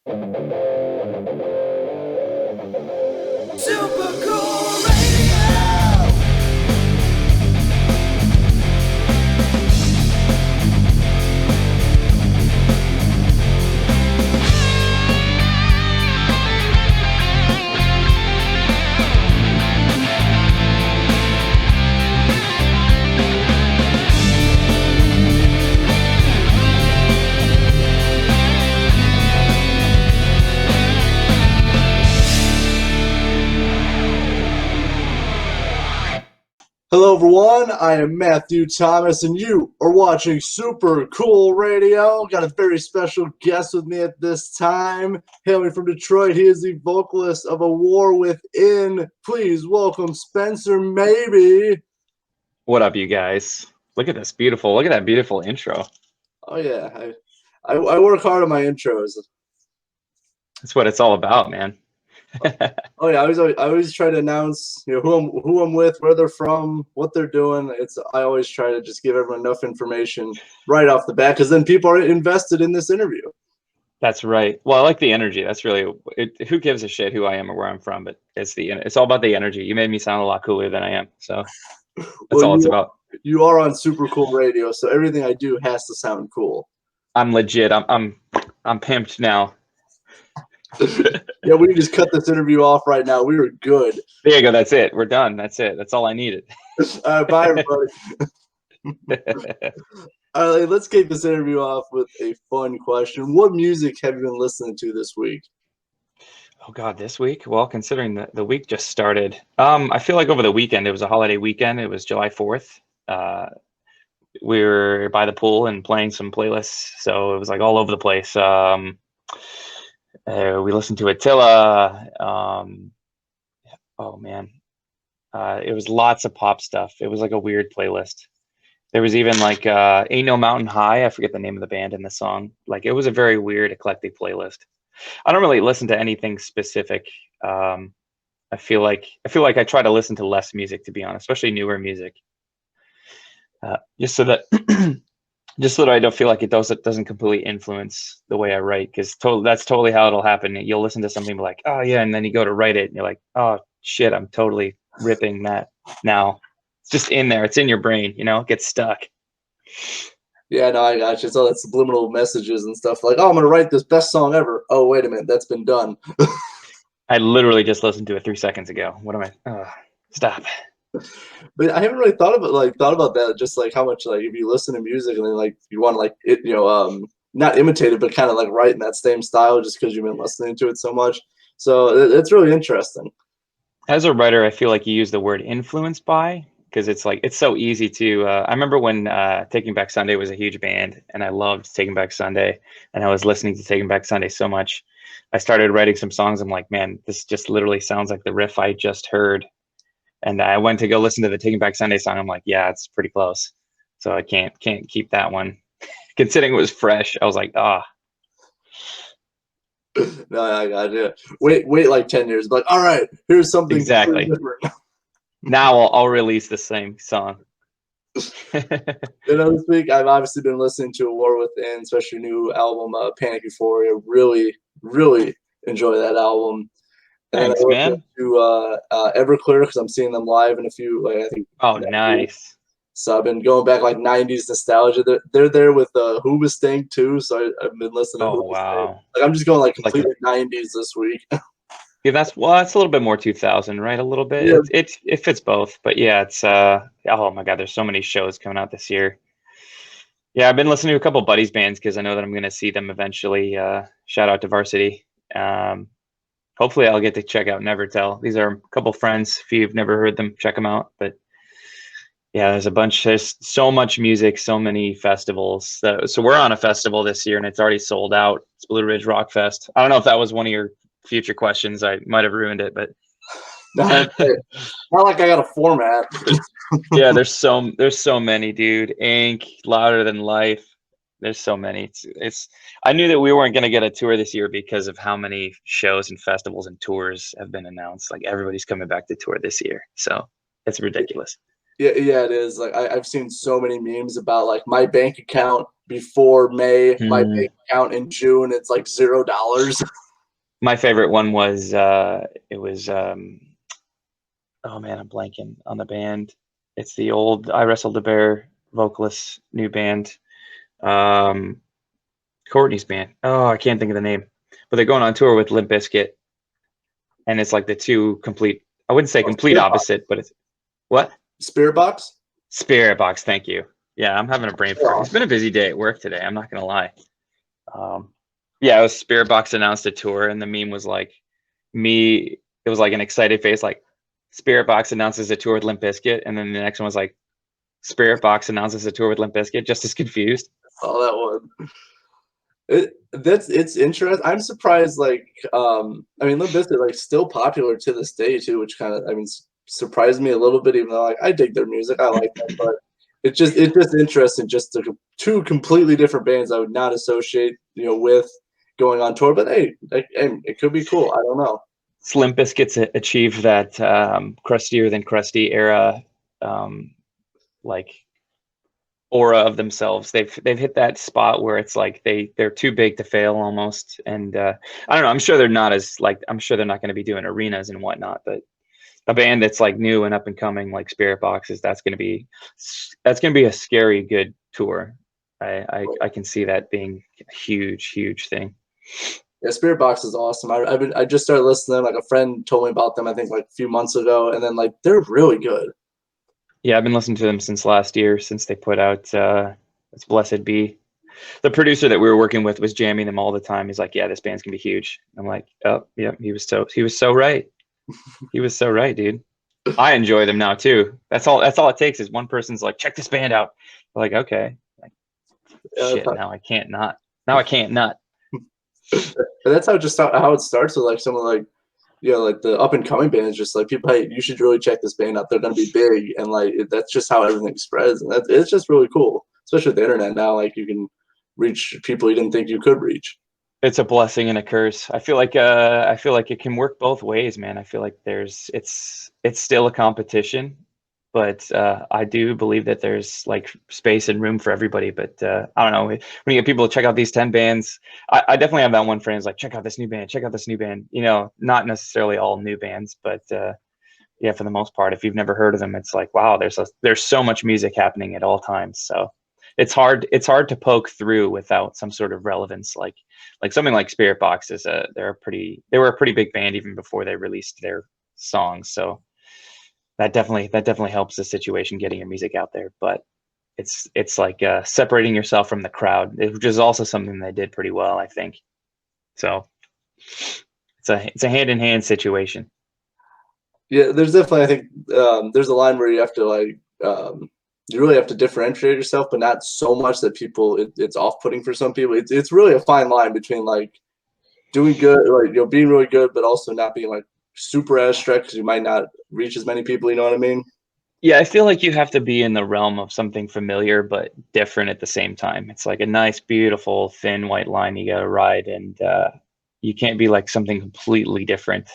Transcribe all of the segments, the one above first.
Super Cool Radio! Hello everyone, I am Matthew Thomas and you are watching Super Cool Radio. Got a very special guest with me at this time. Hailing from Detroit, he is the vocalist of A War Within. Please welcome Spencer Maybe. What up, you guys? Look at this beautiful, look at that beautiful intro. Oh yeah, I work hard on my intros. That's what it's all about, man. Oh yeah, I always try to announce, who I'm with, where they're from, what they're doing. I always try to just give everyone enough information right off the bat, because then people are invested in this interview. That's right. Well, I like the energy. That's really who gives a shit who I am or where I'm from, but it's all about the energy. You made me sound a lot cooler than I am, so that's all it's about. You are on Super Cool Radio, so everything I do has to sound cool. I'm legit. I'm pimped now. Yeah, we can just cut this interview off right now. We were good. There you go. That's it. We're done. That's it. That's all I needed. Bye, everybody. All right, let's kick this interview off with a fun question. What music have you been listening to this week? Oh God, this week? Well, considering the week just started, I feel like over the weekend, it was a holiday weekend. It was July 4th. We were by the pool and playing some playlists, so it was like all over the place. We listened to Attila. Oh man, it was lots of pop stuff. It was like a weird playlist. There was even like Ain't No Mountain High. I forget the name of the band and the song. Like it was a very weird, eclectic playlist. I don't really listen to anything specific. I feel like I try to listen to less music, to be honest, especially newer music, just so that I don't feel like it doesn't completely influence the way I write, because that's totally how it'll happen. You'll listen to something like, oh yeah, and then you go to write it and you're like, oh shit, I'm totally ripping that now. It's just in there. It's in your brain, it gets stuck. Yeah, no, I got you. It's all that subliminal messages and stuff like, oh, I'm going to write this best song ever. Oh, wait a minute. That's been done. I literally just listened to it 3 seconds ago. What am I? Stop. But I haven't really thought about that. Just like how much, like, if you listen to music and then like you want to like it, not imitate it, but kind of like write in that same style, just because you've been listening to it so much. So it's really interesting. As a writer, I feel like you use the word influenced by, because it's like it's so easy to. I remember when Taking Back Sunday was a huge band, and I loved Taking Back Sunday, and I was listening to Taking Back Sunday so much, I started writing some songs. I'm like, man, this just literally sounds like the riff I just heard. And I went to go listen to the Taking Back Sunday song. I'm like, yeah, it's pretty close. So I can't keep that one. Considering it was fresh, I was like, ah. No, I got you. Wait like 10 years. But all right, here's something exactly different. Now I'll release the same song. This week I've obviously been listening to A War Within, especially new album, Panic Euphoria. Really, really enjoy that album. Thanks, and man. To Everclear, because I'm seeing them live in a few. Like, I think. Oh, nice. Week. So I've been going back like '90s nostalgia. They're there with Hoobastank too. So I've been listening. Oh, to wow. Like I'm just going like completely '90s this week. Yeah, that's a little bit more 2000, right? A little bit. Yeah. It fits both, but yeah, it's oh my God, there's so many shows coming out this year. Yeah, I've been listening to a couple buddies bands because I know that I'm going to see them eventually. Shout out to Varsity. Hopefully I'll get to check out Nevertell. These are a couple friends. If you've never heard them, check them out. But yeah, there's so much music, so many festivals. So we're on a festival this year and it's already sold out. It's Blue Ridge Rock Fest. I don't know if that was one of your future questions. I might have ruined it, but not like I got a format. Yeah, there's so many, dude. Ink, Louder Than Life. There's so many. It's I knew that we weren't going to get a tour this year because of how many shows and festivals and tours have been announced. Like everybody's coming back to tour this year. So it's ridiculous. Yeah, it is. Like I've seen so many memes about like my bank account before May, my Hmm. bank account in June, it's like $0. My favorite one was it was oh man, I'm blanking on the band. It's the old I Wrestled the Bear vocalist new band. Um, Courtney's band. Oh, I can't think of the name. But they're going on tour with Limp Bizkit, and it's like the two complete. I wouldn't say Oh, complete opposite, but it's what? Spirit Box? Spirit Box. Thank you. Yeah, I'm having a brain fart. Yeah. It's been a busy day at work today. I'm not gonna lie. Um, yeah, it was Spirit Box announced a tour, and the meme was like me. It was like an excited face, like Spirit Box announces a tour with Limp Bizkit, and then the next one was like Spirit Box announces a tour with Limp Bizkit, just as confused. Oh, that one. It's interesting. I'm surprised. Like, I mean, Limp Bizkit like still popular to this day too, which kind of I mean surprised me a little bit. Even though like I dig their music, I like them, but it's just interesting. Just two completely different bands I would not associate with going on tour. But hey, it could be cool. I don't know. Limp Bizkit's achieved that crustier than crusty era, um, like aura of themselves. They've hit that spot where it's like they're too big to fail almost. And I don't know. I'm sure they're not as like I'm sure they're not going to be doing arenas and whatnot. But a band that's like new and up and coming like Spirit Boxes, that's going to be a scary good tour. I can see that being a huge thing. Yeah, Spirit Box is awesome. I just started listening to them. Like a friend told me about them. I think like a few months ago, and then like they're really good. Yeah, I've been listening to them since last year, since they put out It's Blessed Be. The producer that we were working with was jamming them all the time. He's like, "Yeah, this band's gonna be huge." I'm like, "Oh, yeah." He was so right. He was so right, dude. I enjoy them now too. That's all it takes is one person's like, "Check this band out." I'm like, okay. Like, shit. Now I can't not. Now I can't not. And that's how it starts with like some of like like the up and coming bands. Just like people, hey, you should really check this band out. They're gonna be big, and like that's just how everything spreads, and it's just really cool. Especially with the internet now, like you can reach people you didn't think you could reach. It's a blessing and a curse. I feel like it can work both ways, man. I feel like it's still a competition, but I do believe that there's like space and room for everybody. But I don't know, when you get people to check out these 10 bands, I definitely have that one friend who's like, check out this new band, check out this new band. Not necessarily all new bands, but yeah, for the most part, if you've never heard of them, it's like, wow, there's so much music happening at all times. So it's hard to poke through without some sort of relevance. Like something like Spirit Box they were a pretty big band even before they released their songs. So that definitely helps the situation getting your music out there. But it's like separating yourself from the crowd, which is also something they did pretty well, I think. So it's a hand in hand situation. Yeah, there's definitely I think there's a line where you have to like you really have to differentiate yourself, but not so much that it's off-putting for some people. It's really a fine line between like doing good, like being really good, but also not being like super abstract because you might not reach as many people. You know what I mean? Yeah, I feel like you have to be in the realm of something familiar but different at the same time. It's like a nice, beautiful, thin white line you got to ride, and you can't be like something completely different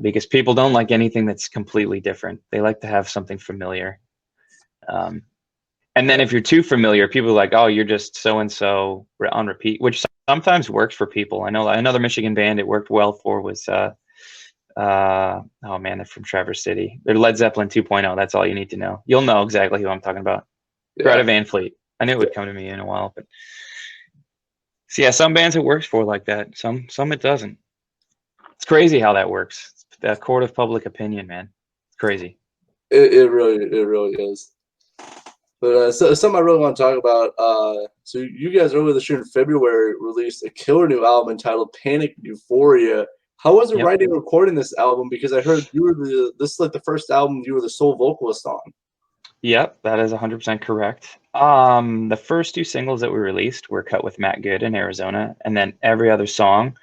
because people don't like anything that's completely different. They like to have something familiar. And then if you're too familiar, people are like, "Oh, you're just so and so on repeat," which sometimes works for people. I know another Michigan band it worked well for was oh man, they're from Traverse City. They're Led Zeppelin 2.0. That's all you need to know. You'll know exactly who I'm talking about. Greta Van Fleet. I knew it would come to me in a while, but so yeah, some bands it works for like that. Some it doesn't. It's crazy how that works. It's the court of public opinion, man. It's crazy. It really is. But so something I really want to talk about. So you guys earlier this year in February released a killer new album entitled Panic Euphoria. How was it Yep. writing and recording this album? Because I heard this is like the first album you were the sole vocalist on. Yep, that is 100% correct. The first two singles that we released were cut with Matt Good in Arizona, and then every other song,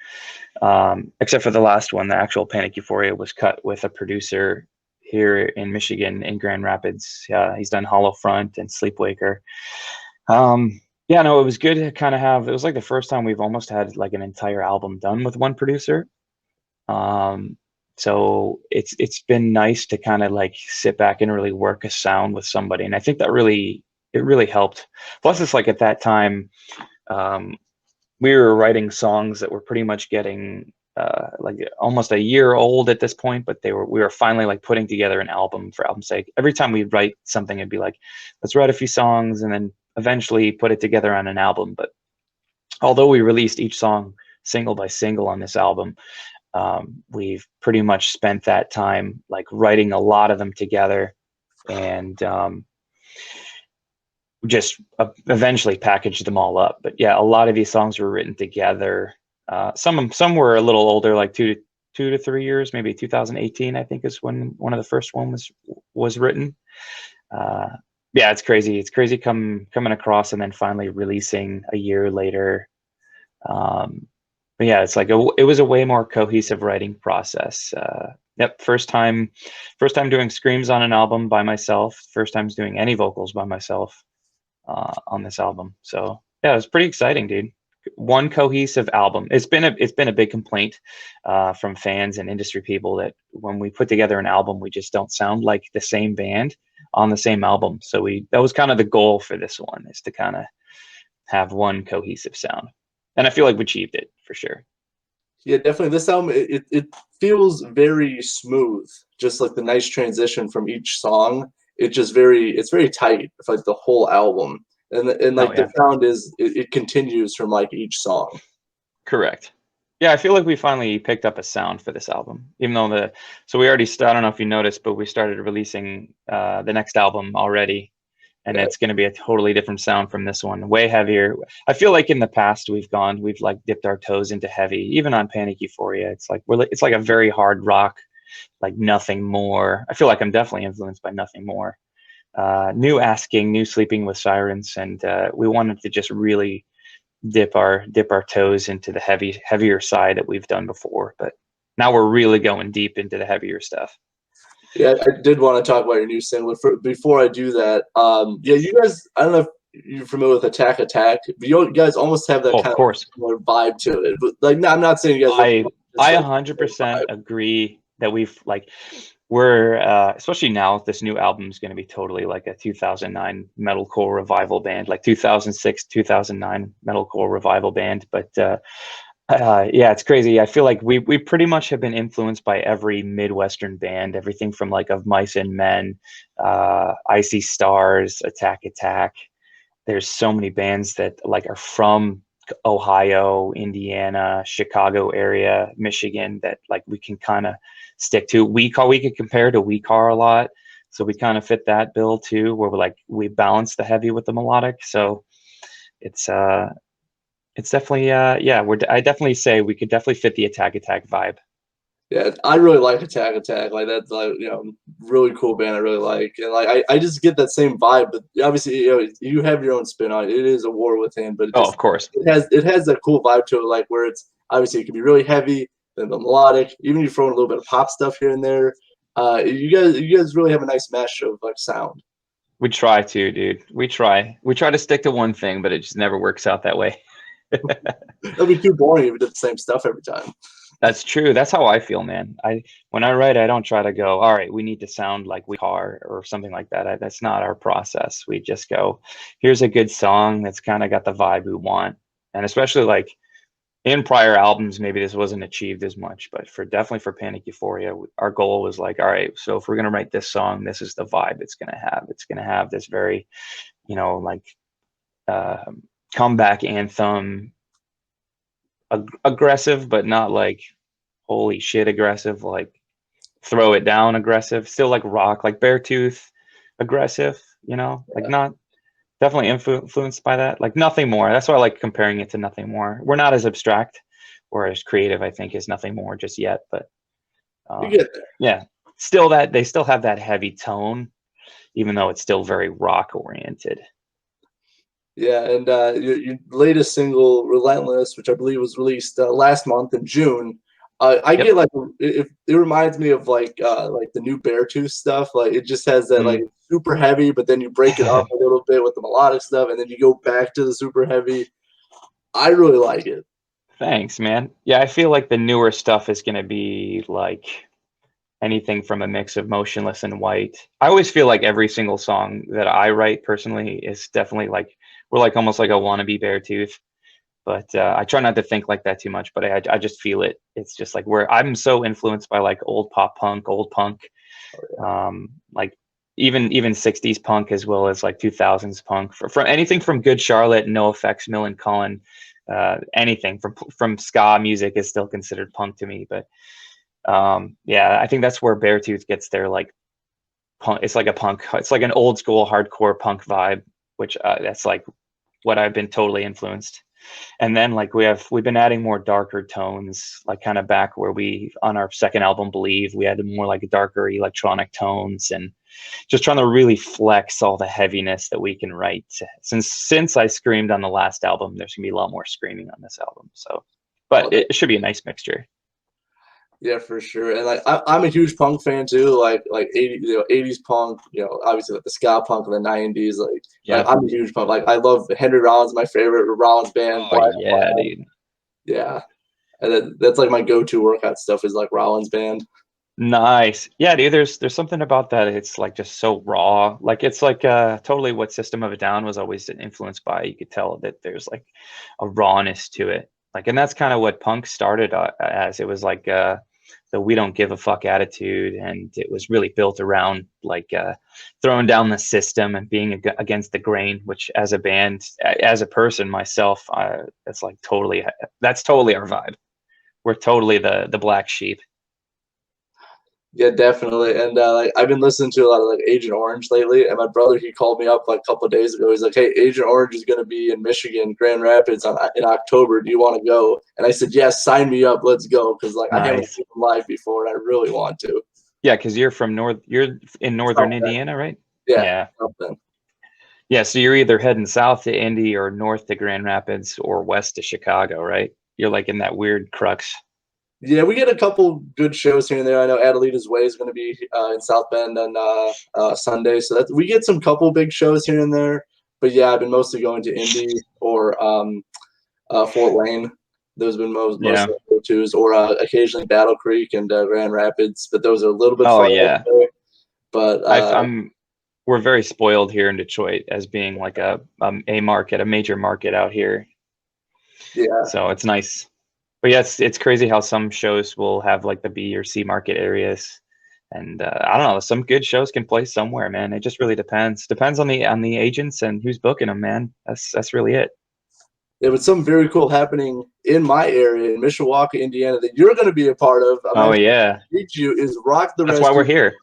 except for the last one, the actual Panic Euphoria, was cut with a producer here in Michigan in Grand Rapids. He's done Hollow Front and Sleepwaker. Yeah, no, it was good to kind of it was like the first time we've almost had like an entire album done with one producer. So it's been nice to kind of like sit back and really work a sound with somebody, and I think that really helped. Plus, it's like at that time, we were writing songs that were pretty much getting like almost a year old at this point, but we were finally like putting together an album for album's sake. Every time we'd write something, it'd be like, let's write a few songs and then eventually put it together on an album. But although we released each song single by single on this album, we've pretty much spent that time like writing a lot of them together, and just eventually packaged them all up. But yeah, a lot of these songs were written together. Some were a little older, like 2 to 3 years, maybe 2018, I think is when one of the first one was written. Yeah, it's crazy. It's crazy coming across and then finally releasing a year later. But yeah, it's like it was a way more cohesive writing process. Yep, first time doing screams on an album by myself. First time doing any vocals by myself on this album. So yeah, it was pretty exciting, dude. One cohesive album. It's been a big complaint from fans and industry people that when we put together an album, we just don't sound like the same band on the same album. So that was kind of the goal for this one, is to kind of have one cohesive sound. And I feel like we achieved it for sure. Yeah, definitely. This album, it feels very smooth. Just like the nice transition from each song. It's very tight. It's like the whole album. And like the sound it continues from like each song. Correct. Yeah, I feel like we finally picked up a sound for this album, even though so we already I don't know if you noticed, but we started releasing the next album already, and it's going to be a totally different sound from this one, way heavier. I feel like in the past we've like dipped our toes into heavy, even on Panic Euphoria. It's like it's like a very hard rock, like Nothing More. I feel like I'm definitely influenced by Nothing More. New Asking, New Sleeping with Sirens, and we wanted to just really dip our toes into the heavier side that we've done before, but now we're really going deep into the heavier stuff. Yeah, I did want to talk about your new single. Before I do that, yeah, you guys, I don't know if you're familiar with Attack, but you guys almost have that kind of similar vibe to it. But like, no, I'm not saying you guys. I 100% agree that we're especially now, this new album is going to be totally like a 2009 metalcore revival band, like 2006 2009 metalcore revival band. But yeah, it's crazy. I feel like we pretty much have been influenced by every Midwestern band, everything from like Of Mice and Men, Icy Stars, Attack. There's so many bands that like are from Ohio, Indiana, Chicago area, Michigan, that like we can kind of stick to. We could compare to We Car a lot, so we kind of fit that bill too, where we balance the heavy with the melodic. So it's definitely yeah, I definitely say we could definitely fit the Attack vibe. Yeah, I really like Attack. Like that's like, you know, really cool band. I really like, and like I just get that same vibe. But obviously, you know, you have your own spin on it. It is a war within, but of course, it has that cool vibe to it. Like where it's obviously it can be really heavy, then the melodic. Even you throw in a little bit of pop stuff here and there. You guys really have a nice mesh of like sound. We try to, dude. We try to stick to one thing, but it just never works out that way. That'd be too boring if we did the same stuff every time. That's true. That's how I feel, man. When I write, I don't try to go, all right, we need to sound like We Car or something like that. That's not our process. We just go, here's a good song that's kind of got the vibe we want. And especially like in prior albums, maybe this wasn't achieved as much, but definitely for Panic Euphoria, our goal was like, all right, so if we're going to write this song, this is the vibe it's going to have. It's going to have this very, you know, like comeback anthem, aggressive, but not like holy shit aggressive, like throw it down aggressive, still like rock, like Beartooth aggressive, you know, like not definitely influenced by that, like Nothing More. That's why I like comparing it to Nothing More. We're not as abstract or as creative, I think, as Nothing More just yet, but you get there. Yeah, still that they still have that heavy tone, even though it's still very rock oriented. Yeah, and your latest single, Relentless, which I believe was released last month in June, I get like it reminds me of like the new Beartooth stuff. Like it just has that like super heavy, but then you break it up a little bit with the melodic stuff, and then you go back to the super heavy. I really like it. Thanks, man. Yeah, I feel like the newer stuff is gonna be like anything from a mix of Motionless and White. I always feel like every single song that I write personally is definitely like, we're like almost like a wannabe Beartooth. But I try not to think like that too much, but I just feel it. It's just like where I'm so influenced by like old pop punk, old punk, like even 60s punk as well as like 2000s punk. From anything from Good Charlotte, NoFX, Millencolin, anything from ska music is still considered punk to me. But yeah, I think that's where Beartooth gets their like punk. It's like a punk. It's like an old school hardcore punk vibe, which that's like what I've been totally influenced. And then like we've been adding more darker tones, like kind of back where we on our second album Believe, we had more like darker electronic tones, and just trying to really flex all the heaviness that we can write. Since I screamed on the last album, there's gonna be a lot more screaming on this album. So, but it should be a nice mixture. Yeah, for sure. And like I'm a huge punk fan too. Like 80s punk. Obviously like the ska punk of the 90s. Like I'm a huge punk. Like I love Henry Rollins, my favorite Rollins band. Oh yeah, dude. Yeah, and that's like my go-to workout stuff is like Rollins band. Nice. Yeah, dude. There's something about that. It's like just so raw. Like it's like totally what System of a Down was always influenced by. You could tell that there's like a rawness to it. Like, and that's kind of what punk started as. It was like the we don't give a fuck attitude, and it was really built around like throwing down the system and being against the grain, which as a band, as a person myself, that's totally our vibe. We're totally the black sheep. Yeah, definitely. And like I've been listening to a lot of like Agent Orange lately, and my brother, he called me up like a couple of days ago. He's like, "Hey, Agent Orange is going to be in Michigan, Grand Rapids in October. Do you want to go?" And I said, "Yes, sign me up. Let's go." Because like I haven't seen them live before, and I really want to. Yeah, because you're in northern Indiana, right? Yeah. Yeah, so you're either heading south to Indy or north to Grand Rapids or west to Chicago, right? You're like in that weird crux. Yeah, we get a couple good shows here and there. I know Adelita's Way is going to be in South Bend on Sunday, so we get some couple big shows here and there. But yeah, I've been mostly going to Indy or Fort Wayne. Those have been most of the go-tos, or occasionally Battle Creek and Grand Rapids. But those are a little bit far away. But we're very spoiled here in Detroit as being like a major market out here. Yeah. So it's nice. But yeah, it's crazy how some shows will have like the B or C market areas, and I don't know. Some good shows can play somewhere, man. It just really depends. Depends on the agents and who's booking them, man. That's really it. There was something very cool happening in my area in Mishawaka, Indiana, that you're going to be a part of. Meet you is Rock the Rescue. That's why we're here.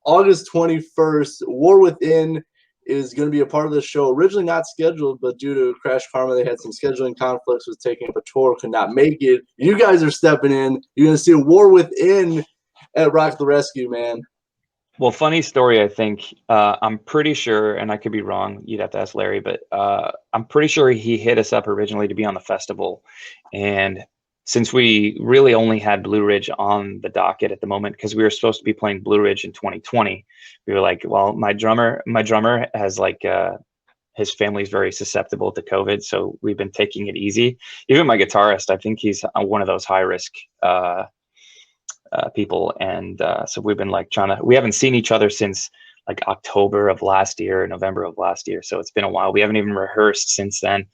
August 21st, War Within is going to be a part of the show. Originally not scheduled, but due to Crash Karma, they had some scheduling conflicts with taking up a tour, could not make it. You guys are stepping in. You're going to see War Within at Rock the Rescue, man. Well, funny story, I think. I'm pretty sure, and I could be wrong, you'd have to ask Larry, but I'm pretty sure he hit us up originally to be on the festival. And since we really only had Blue Ridge on the docket at the moment, because we were supposed to be playing Blue Ridge in 2020, we were like, well, my drummer has like his family's very susceptible to COVID, so we've been taking it easy. Even my guitarist, I think he's one of those high risk people, and so we've been like we haven't seen each other since like October of last year, November of last year, so it's been a while. We haven't even rehearsed since then.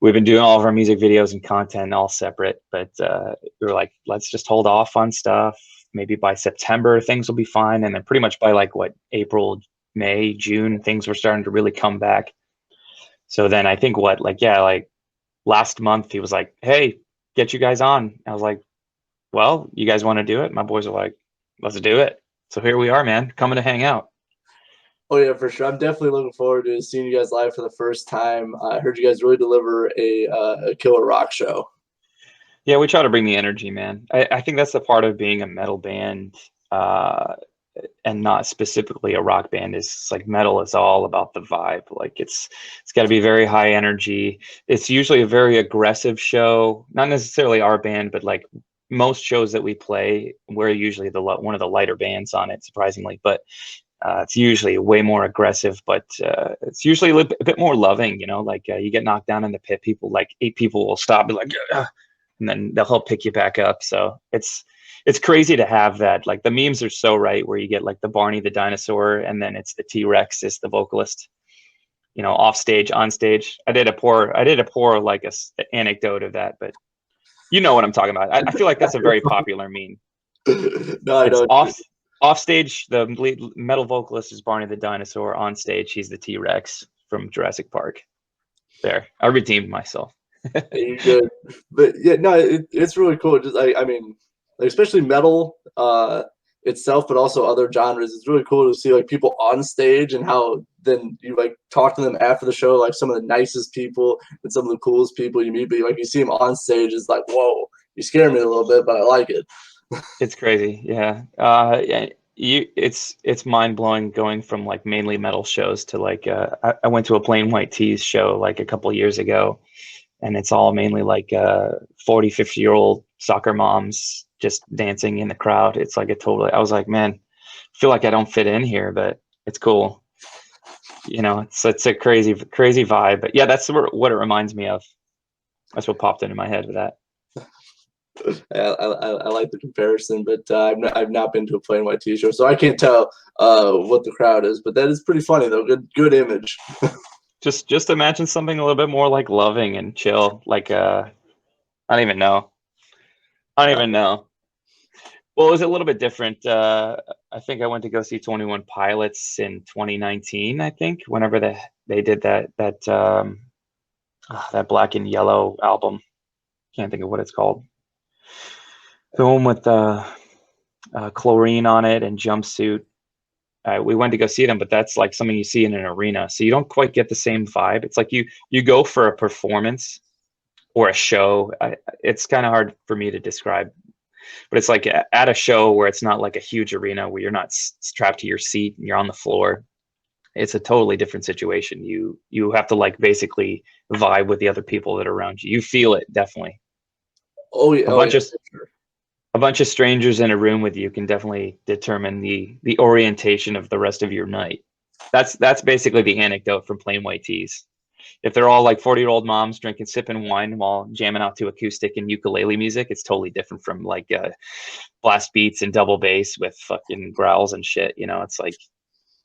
We've been doing all of our music videos and content all separate, but we were like, let's just hold off on stuff. Maybe by September, things will be fine. And then pretty much by like April, May, June, things were starting to really come back. So then I think last month he was like, hey, get you guys on. I was like, well, you guys want to do it? My boys are like, let's do it. So here we are, man, coming to hang out. Oh, yeah, for sure. I'm definitely looking forward to seeing you guys live for the first time. I heard you guys really deliver a killer rock show. Yeah, we try to bring the energy, man. I think that's the part of being a metal band and not specifically a rock band. Is like metal is all about the vibe. Like it's got to be very high energy. It's usually a very aggressive show. Not necessarily our band, but like most shows that we play, we're usually one of the lighter bands on it, surprisingly. But it's usually way more aggressive, but it's usually a bit more loving, like you get knocked down in the pit, 8 people will stop and be like, and then they'll help pick you back up. So it's crazy to have that. Like the memes are so right, where you get like the Barney the dinosaur, and then it's the T-Rex is the vocalist, you know, off stage, on stage. I did a poor like anecdote of that, but you know what I'm talking about. I feel like that's a very popular meme. No, I don't. Off stage, the lead metal vocalist is Barney the dinosaur. On stage, he's the T-Rex from Jurassic Park. There, I redeemed myself. You're good. But yeah, no, it's really cool. Just I mean, like, especially metal itself, but also other genres. It's really cool to see like people on stage and how then you like talk to them after the show, like some of the nicest people and some of the coolest people you meet. But like you see them on stage, it's like, whoa, you scare me a little bit, but I like it. It's crazy, yeah. It's mind blowing going from like mainly metal shows to like I went to a Plain White T's show like a couple years ago, and it's all mainly like 40, 50-year-old soccer moms just dancing in the crowd. It's like I was like, man, I feel like I don't fit in here, but it's cool. You know, it's a crazy vibe. But yeah, that's what it reminds me of. That's what popped into my head with that. I like the comparison, but I've not been to a Plain White T show, so I can't tell what the crowd is. But that is pretty funny though. Good image. Just imagine something a little bit more like loving and chill. Like I don't even know. Well, it was a little bit different. I think I went to go see 21 Pilots in 2019. I think whenever they did that Black and Yellow album. Can't think of what it's called. The one with chlorine on it and Jumpsuit. We went to go see them, but that's like something you see in an arena, so you don't quite get the same vibe. It's like you go for a performance or a show. It's kind of hard for me to describe, but it's like at a show where it's not like a huge arena where you're not strapped to your seat and you're on the floor. It's a totally different situation. You have to like basically vibe with the other people that are around you. You feel it definitely. Oh yeah, a bunch of strangers in a room with you can definitely determine the orientation of the rest of your night. That's basically the anecdote from Plain White Tees. If they're all like 40-year-old moms sipping wine while jamming out to acoustic and ukulele music, it's totally different from like blast beats and double bass with fucking growls and shit. You know, it's like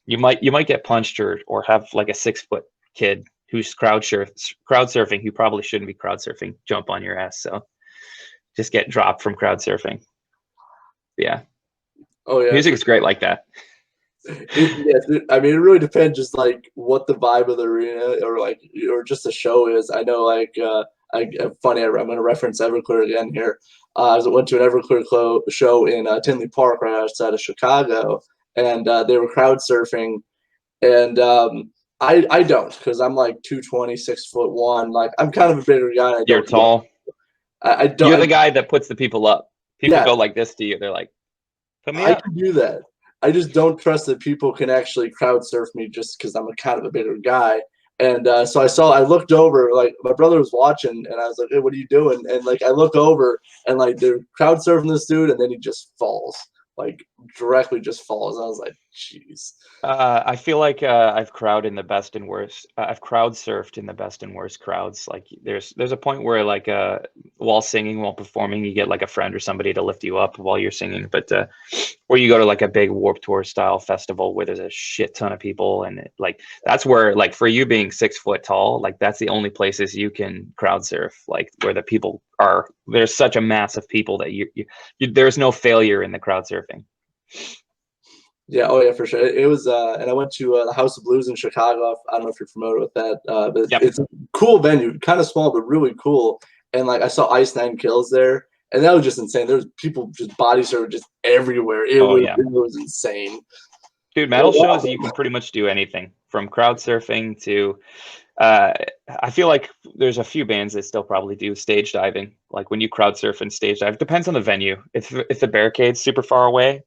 you might get punched or have like a 6-foot kid who's crowd surfing who probably shouldn't be crowd surfing jump on your ass. So just get dropped from crowd surfing. Yeah. Oh yeah. Music is great like that. Yes, I mean, it really depends, just like what the vibe of the arena or just the show is. I know, like, funny. I'm going to reference Everclear again here. I went to an Everclear show in Tinley Park, right outside of Chicago, and they were crowd surfing, and I don't, because I'm like 220, 6'1". Like, I'm kind of a bigger guy. You're tall. I don't. You're the guy that puts the people up. People Yeah. go like this to you. They're like, "Put me I up." can do that. I just don't trust that people can actually crowd surf me just because I'm a kind of a bigger guy. And so I looked over, like my brother was watching, and I was like, "Hey, what are you doing?" And like I look over, and like they're crowd surfing this dude, and then he just falls, like directly just falls. I was like, "Jeez." I feel like I've crowd in the best and worst. I've crowd surfed in the best and worst crowds. Like there's a point where like while singing, while performing, you get like a friend or somebody to lift you up while you're singing. But or you go to like a big Warped Tour style festival where there's a shit ton of people, and like that's where, like, for you being 6 foot tall, like that's the only places you can crowd surf, like where the people are. There's such a mass of people that you there's no failure in the crowd surfing. Yeah, oh yeah, for sure. It was, and I went to the House of Blues in Chicago. I don't know if you're familiar with that, but Yep. It's a cool venue, kind of small but really cool. And like I saw Ice Nine Kills there, and that was just insane. There's people just body surfing just everywhere. It was insane. Dude, metal shows, you can pretty much do anything from crowd surfing to. I feel like there's a few bands that still probably do stage diving. Like when you crowd surf and stage dive, depends on the venue. If the barricade's super far away,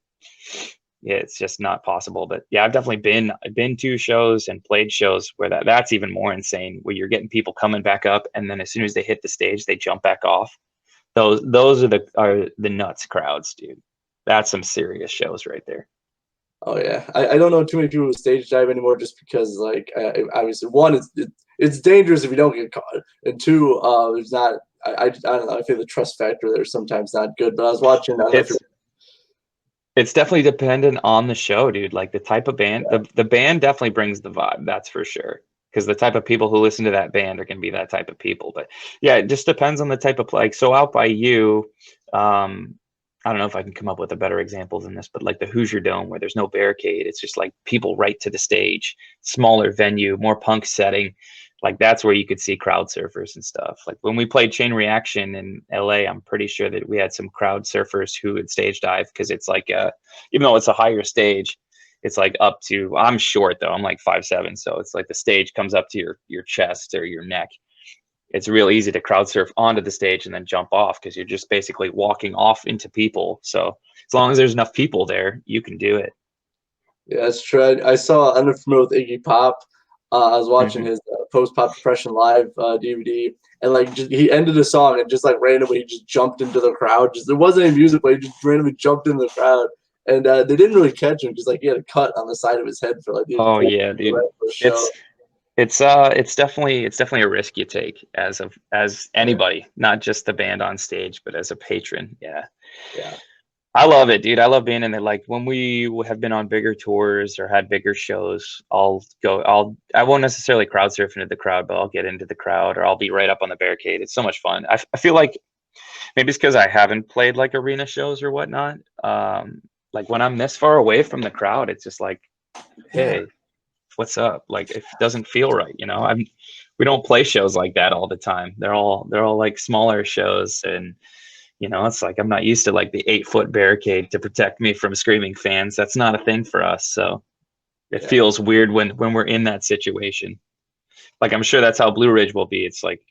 yeah, it's just not possible. But yeah, I've definitely been to shows and played shows where that's even more insane, where you're getting people coming back up, and then as soon as they hit the stage, they jump back off. Those are the nuts crowds, dude. That's some serious shows right there. Oh yeah, I don't know too many people who stage dive anymore, just because like obviously one, it's dangerous if you don't get caught, and two, there's not I don't know. I feel the trust factor there is sometimes not good. But I was watching. I don't know if It's definitely dependent on the show, dude. Like the type of band, the band definitely brings the vibe. That's for sure. Because the type of people who listen to that band are going to be that type of people. But yeah, it just depends on the type of, like, so out by you, I don't know if I can come up with a better example than this, but like the Hoosier Dome, where there's no barricade, it's just like people right to the stage, smaller venue, more punk setting. Like that's where you could see crowd surfers and stuff. Like when we played Chain Reaction in LA, I'm pretty sure that we had some crowd surfers who would stage dive, because it's like, even though it's a higher stage, it's like up to, I'm short though, I'm like 5'7", so it's like the stage comes up to your chest or your neck. It's real easy to crowd surf onto the stage and then jump off, because you're just basically walking off into people. So as long as there's enough people there, you can do it. Yeah, that's true. I saw, I'm familiar with Iggy Pop. I was watching his Post-Pop Depression Live DVD, and like he ended a song and just like randomly he just jumped into the crowd. Just there wasn't any music, but he just randomly jumped in the crowd, and they didn't really catch him because like he had a cut on the side of his head for like the Oh yeah, dude. show. It's definitely a risk you take as anybody, not just the band on stage, but as a patron. Yeah. I love it, dude. I love being in it. Like when we have been on bigger tours or had bigger shows, I won't necessarily crowd surf into the crowd, but I'll get into the crowd, or I'll be right up on the barricade. It's so much fun. I feel like maybe it's because I haven't played like arena shows or whatnot. Like when I'm this far away from the crowd, it's just like, hey, what's up? Like it doesn't feel right, you know. We don't play shows like that all the time. They're all like smaller shows, and you know, it's like I'm not used to like the 8-foot barricade to protect me from screaming fans. That's not a thing for us. So it feels weird when we're in that situation. Like I'm sure that's how Blue Ridge will be. It's like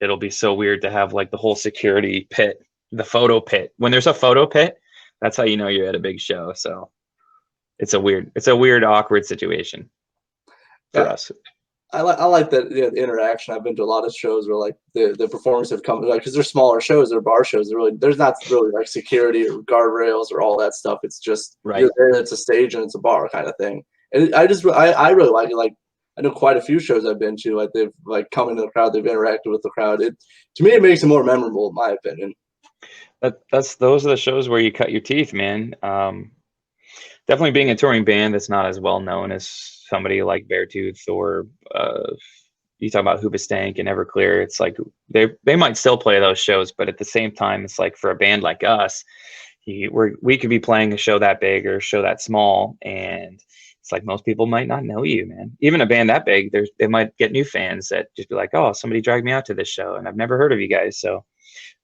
it'll be so weird to have like the whole security pit, the photo pit. When there's a photo pit, that's how you know you're at a big show. So it's a weird, awkward situation for us. I like that the interaction. I've been to a lot of shows where like the performers have come, like, because they're smaller shows, they're bar shows. There's not really like security or guardrails or all that stuff. It's just you're there, it's a stage and it's a bar kind of thing. And I really like it. Like I know quite a few shows I've been to, like they've like come into the crowd, they've interacted with the crowd. To me, it makes it more memorable, in my opinion. Those are the shows where you cut your teeth, man. Definitely being a touring band that's not as well known as somebody like Beartooth or you talk about Hoobastank and Everclear. It's like they might still play those shows, but at the same time, it's like for a band like us, we could be playing a show that big or a show that small, and it's like most people might not know you, man. Even a band that big, they might get new fans that just be like, oh, somebody dragged me out to this show and I've never heard of you guys. So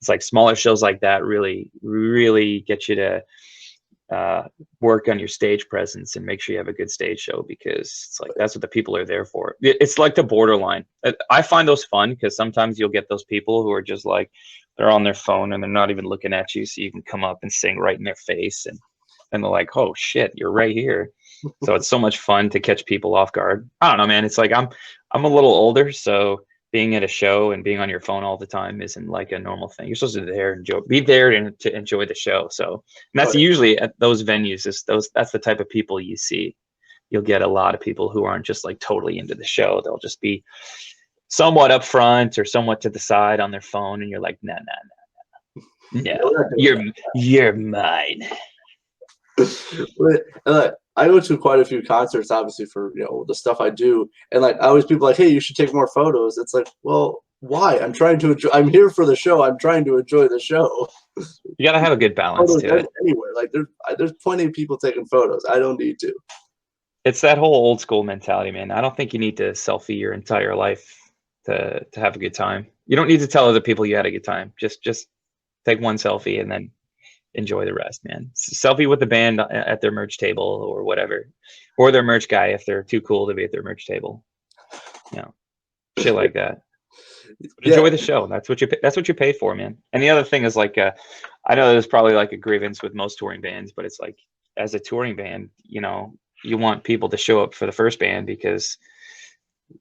it's like smaller shows like that really, really get you to work on your stage presence and make sure you have a good stage show, because it's like that's what the people are there for. It's like the borderline. I find those fun because sometimes you'll get those people who are just like they're on their phone and they're not even looking at you, so you can come up and sing right in their face, and they're like, oh shit, you're right here. So it's so much fun to catch people off guard. I don't know, man. It's like I'm a little older, so being at a show and being on your phone all the time isn't like a normal thing. You're supposed to be there to enjoy the show. So, and that's usually at those venues. That's the type of people you see. You'll get a lot of people who aren't just like totally into the show. They'll just be somewhat up front or somewhat to the side on their phone, and you're like, nah. No, you're mine. I go to quite a few concerts, obviously, for the stuff I do, and like I always people like, hey, you should take more photos. It's like, well, why? I'm trying to enjoy. I'm here for the show. I'm trying to enjoy the show. You gotta have a good balance to it. Anywhere, like there's plenty of people taking photos. I don't need to. It's that whole old school mentality, man. I don't think you need to selfie your entire life to have a good time. You don't need to tell other people you had a good time. Just take one selfie and then enjoy the rest, man. Selfie with the band at their merch table or whatever, or their merch guy if they're too cool to be at their merch table. Shit like that. Enjoy the show. That's what you pay for, man. And the other thing is like, I know there's probably like a grievance with most touring bands, but it's like as a touring band, you want people to show up for the first band because,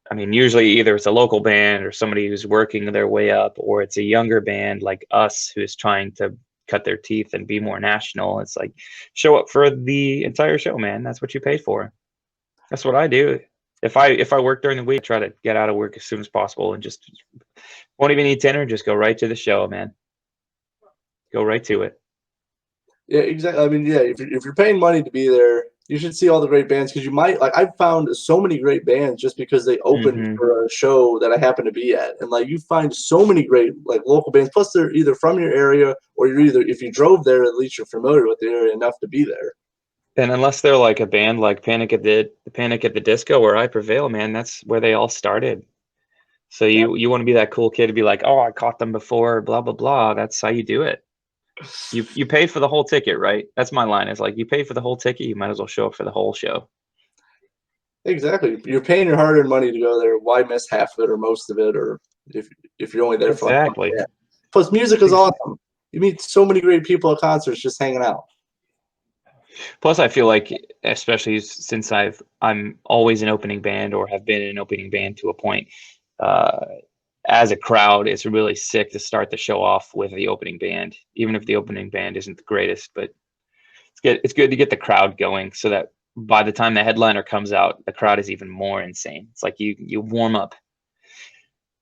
I mean, usually either it's a local band or somebody who's working their way up, or it's a younger band like us who's trying to cut their teeth and be more national. It's like, show up for the entire show, man. That's what you pay for. That's what I do. If I work during the week, try to get out of work as soon as possible and just won't even eat dinner. Just go right to the show, man. Go right to it. Yeah, exactly. I mean, yeah, if you're paying money to be there, you should see all the great bands because you might like. I've found so many great bands just because they opened Mhm. for a show that I happen to be at, and like you find so many great like local bands. Plus, they're either from your area or you're either if you drove there, at least you're familiar with the area enough to be there. And unless they're like a band like Panic at the Disco or I Prevail, man, that's where they all started. So you want to be that cool kid to be like, oh, I caught them before, blah blah blah. That's how you do it. You paid for the whole ticket, right? That's my line. Is like you paid for the whole ticket, you might as well show up for the whole show. Exactly. You're paying your hard-earned money to go there. Why miss half of it or most of it, or if you're only there for like Exactly. yeah. Plus, music is awesome. You meet so many great people at concerts just hanging out. Plus, I feel like, especially since I'm always an opening band or have been an opening band to a point, uh, as a crowd, it's really sick to start the show off with the opening band, even if the opening band isn't the greatest. But it's good to get the crowd going so that by the time the headliner comes out, the crowd is even more insane. It's like you warm up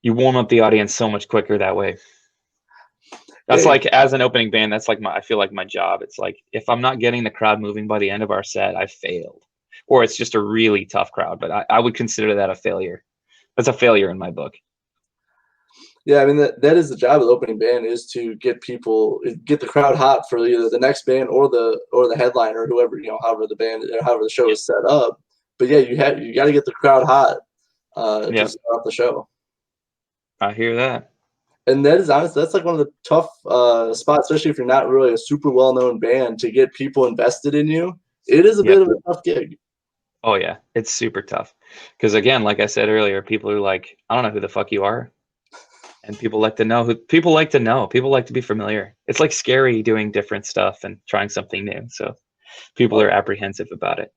the audience so much quicker that way. That's Yeah, like as an opening band, that's like I feel like my job. It's like if I'm not getting the crowd moving by the end of our set, I failed. Or it's just a really tough crowd, but I would consider that a failure. That's a failure in my book. yeah. I mean that is the job of the opening band is to get the crowd hot for either the next band or the headliner, whoever however the show is set up. But yeah, you got to get the crowd hot to Yep, start off the show. I hear that. And that is honest. That's like one of the tough spots, especially if you're not really a super well-known band, to get people invested in you. It is a bit Yep. of a tough gig. Oh yeah, it's super tough. Because again, like I said earlier, people are like, I don't know who the fuck you are. And people like to know who people like to know. People like to be familiar. It's like scary doing different stuff and trying something new. So people are apprehensive about it.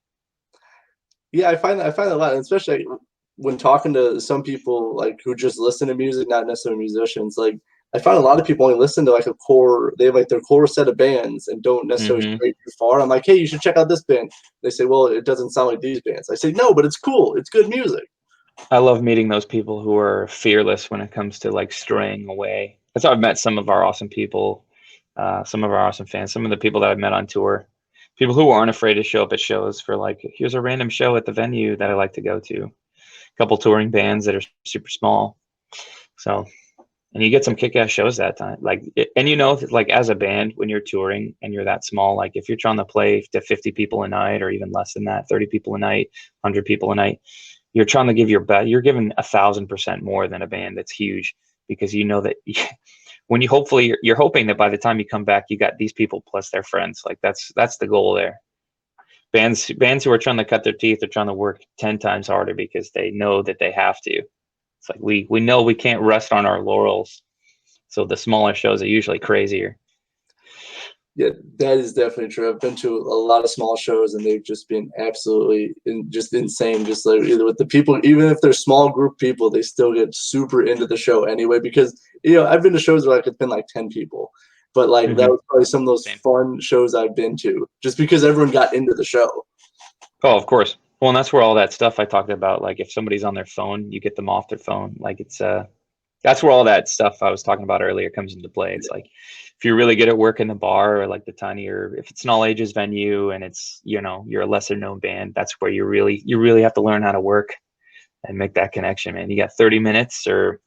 Yeah, I find that a lot, and especially when talking to some people like who just listen to music, not necessarily musicians. Like I find a lot of people only listen to like a core. They have like their core set of bands and don't necessarily Hmm. stray too far. I'm like, hey, you should check out this band. They say, well, it doesn't sound like these bands. I say, no, but it's cool. It's good music. I love meeting those people who are fearless when it comes to like straying away. That's how I've met some of our awesome people, some of our awesome fans, some of the people that I've met on tour, people who aren't afraid to show up at shows for like, here's a random show at the venue that I like to go to. A couple touring bands that are super small. So, and you get some kick-ass shows that time. Like, and like as a band, when you're touring and you're that small, like if you're trying to play to 50 people a night or even less than that, 30 people a night, 100 people a night, you're trying to give your best. You're giving 1,000% more than a band that's huge because you know that when you're hoping that by the time you come back, you got these people plus their friends. Like that's the goal there. Bands who are trying to cut their teeth are trying to work 10 times harder because they know that they have to. It's like we know we can't rest on our laurels. So the smaller shows are usually crazier. Yeah, that is definitely true. I've been to a lot of small shows and they've just been absolutely just insane. Just like either with the people, even if they're small group people, they still get super into the show anyway. Because I've been to shows where like it's been like 10 people, but like that was probably some of those Same. fun shows I've been to, just because everyone got into the show. Oh, of course. Well, and that's where all that stuff I talked about, like if somebody's on their phone, you get them off their phone. Like that's where all that stuff I was talking about earlier comes into play. It's like if you're really good at working the bar or like the tinier, if it's an all ages venue and it's, you're a lesser known band, that's where you really have to learn how to work and make that connection, man. You got 30 minutes or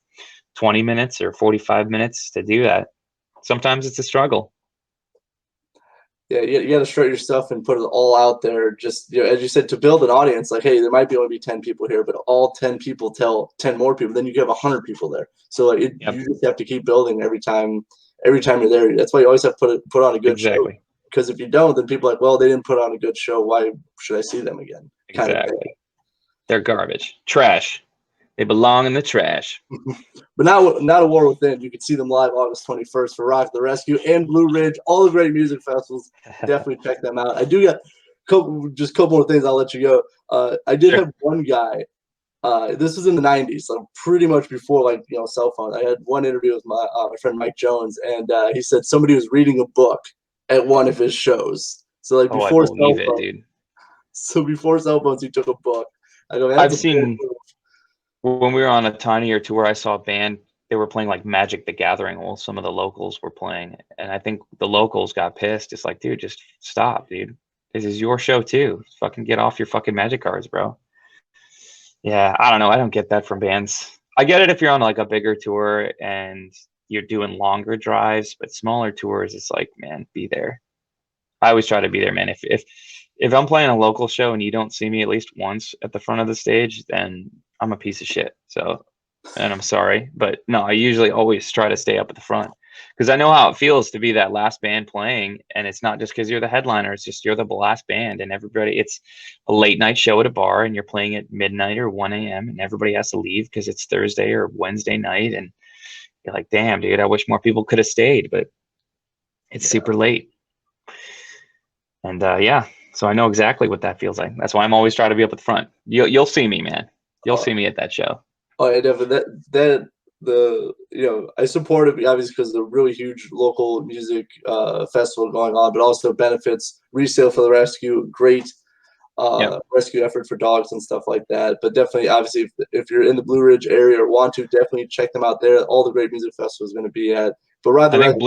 20 minutes or 45 minutes to do that. Sometimes it's a struggle. Yeah, you got to strut your stuff and put it all out there. Just as you said, to build an audience. Like, hey, there might be only 10 people here, but all 10 people tell 10 more people. Then you have 100 people there. So like, Yep. you just have to keep building every time you're there. That's why you always have to put on a good show. Because if you don't, then people are like, well, they didn't put on a good show. Why should I see them again? Kind of thing. They're garbage, trash. They belong in the trash. But not a war within. You can see them live August 21st for Rock the Rescue and Blue Ridge. All the great music festivals. Definitely check them out. I do got a couple more things. I'll let you go. I did have one guy. This was in the 90s, so pretty much before cell phone. I had one interview with my friend Mike Jones, and he said somebody was reading a book at one of his shows. So like before I believe it, dude. So before cell phones, he took a book. I go, man, I've that's a bold seen move. when we were on a tinier tour, I saw a band. They were playing like Magic the Gathering while some of the locals were playing, and I think the locals got pissed. It's like, dude, just stop, dude. This is your show too. Fucking get off your fucking Magic cards, bro. Yeah, I don't know. I don't get that from bands. I get it if you're on like a bigger tour and you're doing longer drives, but smaller tours, it's like, man, be there. I always try to be there, man. If I'm playing a local show and you don't see me at least once at the front of the stage, then I'm a piece of shit. So, and I'm sorry, but no, I usually always try to stay up at the front because I know how it feels to be that last band playing, and it's not just because you're the headliner, it's just you're the last band, and everybody, it's a late night show at a bar and you're playing at midnight or 1 a.m. and everybody has to leave because it's Thursday or Wednesday night, and you're like, damn, dude, I wish more people could have stayed, but it's super late. And yeah, so I know exactly what that feels like. That's why I'm always trying to be up at the front. You'll see me, man. You'll see me at that show. Oh, yeah, definitely. I support it obviously because the really huge local music festival going on, but also benefits resale for the rescue, great rescue effort for dogs and stuff like that. But definitely, obviously, if you're in the Blue Ridge area or want to, definitely check them out there. All the great music festivals going to be at. But rather, I think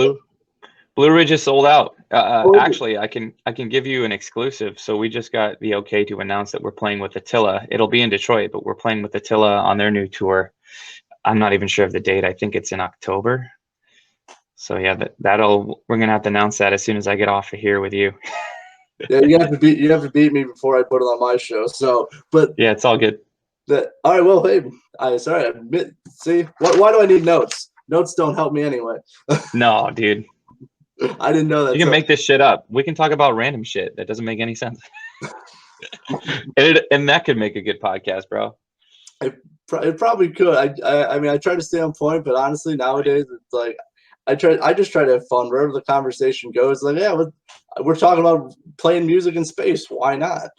Blue Ridge is sold out. Actually, I can give you an exclusive. So we just got the okay to announce that we're playing with Attila. It'll be in Detroit, but we're playing with Attila on their new tour. I'm not even sure of the date. I think it's in October. So yeah, we're gonna have to announce that as soon as I get off of here with you. Yeah, you have to beat me before I put it on my show. So, but yeah, it's all good. All right. Well, hey, see, why do I need notes? Notes don't help me anyway. No, dude. I didn't know that. You can make this shit up. We can talk about random shit that doesn't make any sense. and that could make a good podcast, bro. It probably could. I mean, I try to stay on point, but honestly, nowadays it's like I just try to have fun wherever the conversation goes. Like, yeah, we're talking about playing music in space. Why not?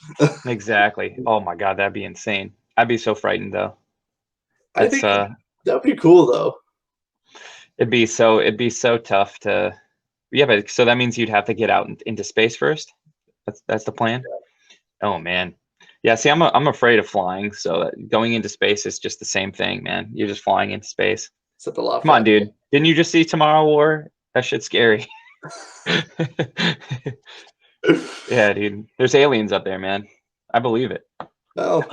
Exactly. Oh my god, that'd be insane. I'd be so frightened though. I think that'd be cool though. It'd be so tough to. Yeah, but so that means you'd have to get out into space first. That's the plan. Yeah. Oh man. Yeah, see, I'm afraid of flying, so going into space is just the same thing, man. You're just flying into space. Except a lot. Come on, dude. Didn't you just see Tomorrow War? That shit's scary. Yeah, dude. There's aliens up there, man. I believe it. Well,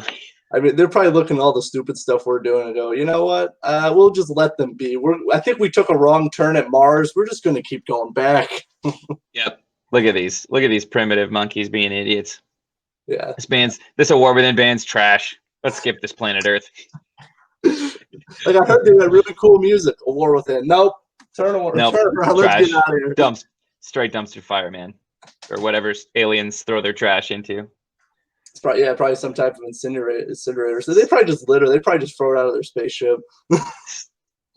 I mean, they're probably looking at all the stupid stuff we're doing and go, you know what? We'll just let them be. I think we took a wrong turn at Mars. We're just going to keep going back. Yep. Look at these primitive monkeys being idiots. Yeah. This A War Within band's trash. Let's skip this planet Earth. Like I heard they had really cool music. A War Within. Nope. Turn around. Let's get out of here. Straight dumpster fire, man, or whatever aliens throw their trash into. It's probably some type of incinerator. So they probably just litter. They probably just throw it out of their spaceship.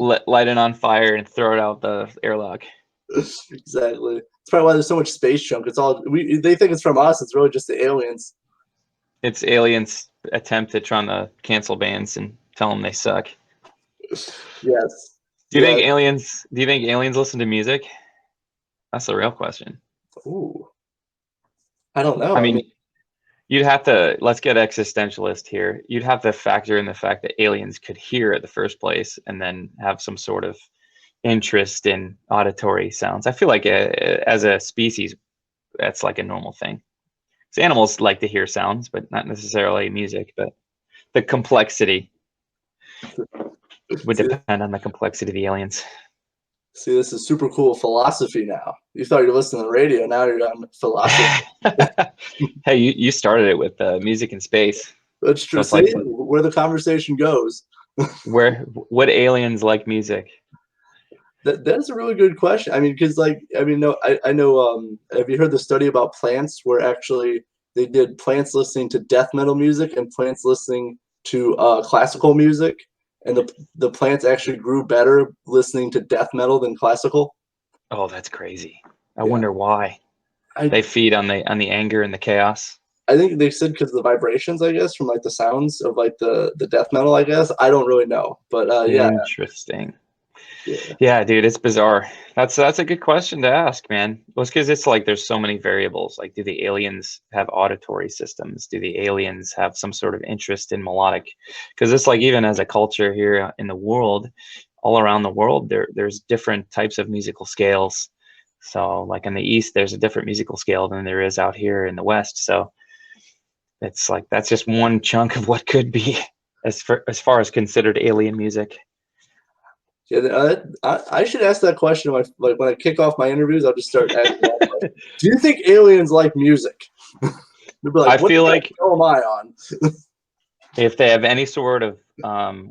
Light it on fire and throw it out the airlock. Exactly. It's probably why there's so much space junk. It's all they think it's from us. It's really just the aliens. It's aliens' attempt at trying to cancel bands and tell them they suck. Yes. Do you think aliens listen to music? That's the real question. Ooh. I don't know. I mean, you'd have to, let's get existentialist here. You'd have to factor in the fact that aliens could hear at the first place and then have some sort of interest in auditory sounds. I feel like as a species, that's like a normal thing. So animals like to hear sounds, but not necessarily music, but the complexity would depend on the complexity of the aliens. See, this is super cool philosophy now. You thought you were listening to the radio, now you're on philosophy. Hey, you started it with music in space. That's true. So like, where the conversation goes. What aliens like music? That's a really good question. I mean, because I know. Have you heard the study about plants where actually they did plants listening to death metal music and plants listening to classical music, and the plants actually grew better listening to death metal than classical? Oh, that's crazy. I wonder why. They feed on the anger and the chaos. I think they said because of the vibrations, I guess, from like the sounds of like the death metal. I guess I don't really know, but yeah. Interesting. Yeah, dude, it's bizarre. That's a good question to ask, man. Well, it's because it's like there's so many variables. Like, do the aliens have auditory systems? Do the aliens have some sort of interest in melodic? Because it's like even as a culture here in the world, all around the world, there's different types of musical scales. So, like in the East, there's a different musical scale than there is out here in the West. So it's like that's just one chunk of what could be as far as considered alien music. Yeah, I should ask that question like when I kick off my interviews. I'll just start asking that question. Do you think aliens like music? They'll be like, I what feel the like hell am I on? if they have any sort of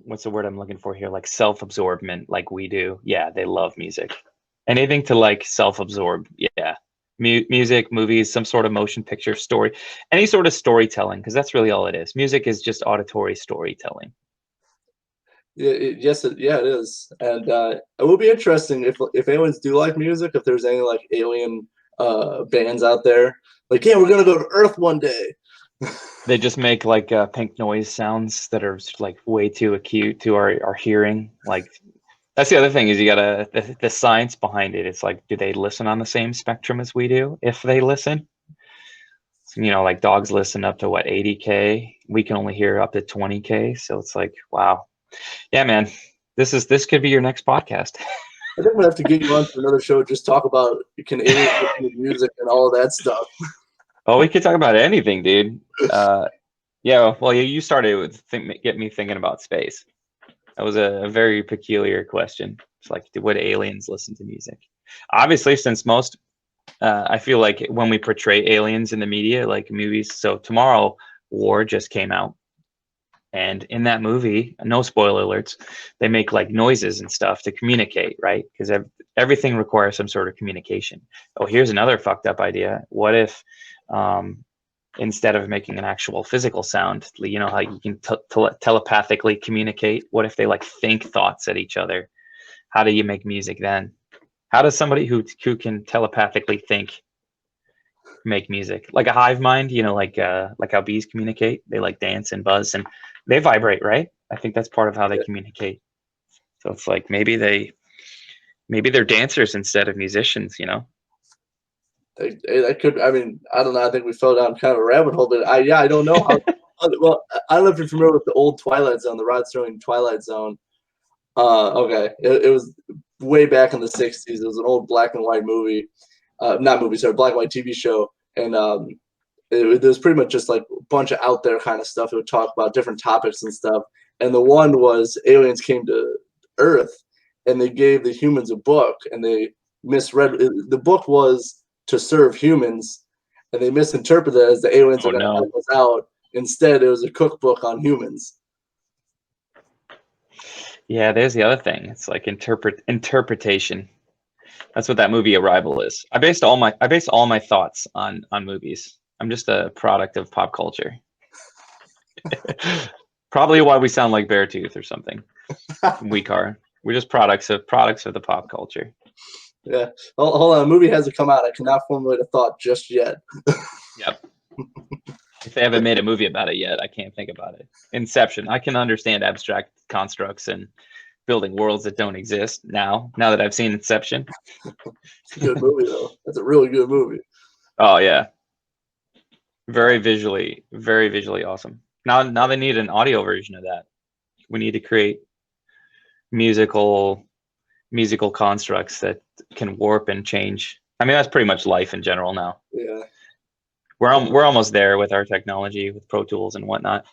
what's the word I'm looking for here, like self-absorbment, like we do, yeah, they love music. Anything to like self-absorb, yeah. Music, movies, some sort of motion picture story, any sort of storytelling, because that's really all it is. Music is just auditory storytelling. Yeah, it is, and it will be interesting if aliens do like music. If there's any like alien bands out there, like yeah, we're gonna go to Earth one day. They just make like pink noise sounds that are like way too acute to our hearing. Like that's the other thing is you gotta the science behind it. It's like, do they listen on the same spectrum as we do? If they listen, you know, like dogs listen up to what 80K. We can only hear up to 20K. So it's like, wow, yeah, man, this could be your next podcast. I think I'm gonna have to get you on for another show. Just talk about can aliens listen to music and all of that stuff. Oh, we could talk about anything, dude. Yeah, well, you started with get me thinking about space. That was a very peculiar question. It's like, would aliens listen to music? Obviously, since most, I feel like when we portray aliens in the media, like movies. So Tomorrow War just came out, and in that movie, no spoiler alerts, they make like noises and stuff to communicate, right? Because everything requires some sort of communication. Oh, here's another fucked up idea. What if instead of making an actual physical sound, you know how you can telepathically communicate? What if they like think thoughts at each other? How do you make music then? How does somebody who can telepathically think make music? Like a hive mind, you know, like how bees communicate. They like dance and buzz and they vibrate, right? I think that's part of how they communicate. So it's like maybe they're dancers instead of musicians, you know? That could. I mean, I don't know. I think we fell down kind of a rabbit hole, but I don't know how. Well, I don't know if you're familiar with the old Twilight Zone, the Rod Sterling Twilight Zone. Okay, it was way back in the '60s. It was an old black and white movie, not movie, sorry, black and white TV show, and it was pretty much just like a bunch of out there kind of stuff. It would talk about different topics and stuff. And the one was aliens came to Earth, and they gave the humans a book, and they misread. The book was to serve humans, and they misinterpreted it as the aliens are going to help us out. Instead, it was a cookbook on humans. Yeah, there's the other thing. It's like interpretation. That's what that movie Arrival is. I base all my thoughts on movies. I'm just a product of pop culture. Probably why we sound like Beartooth or something. Weak are. We're just products of the pop culture. Yeah. Hold on. A movie hasn't come out. I cannot formulate a thought just yet. Yep. If they haven't made a movie about it yet, I can't think about it. Inception. I can understand abstract constructs and building worlds that don't exist now that I've seen Inception. It's a good movie, though. That's a really good movie. Oh, yeah. Very visually awesome. Now they need an audio version of that. We need to create musical constructs that can warp and change. I mean, that's pretty much life in general now. Yeah. We're almost there with our technology, with Pro Tools and whatnot.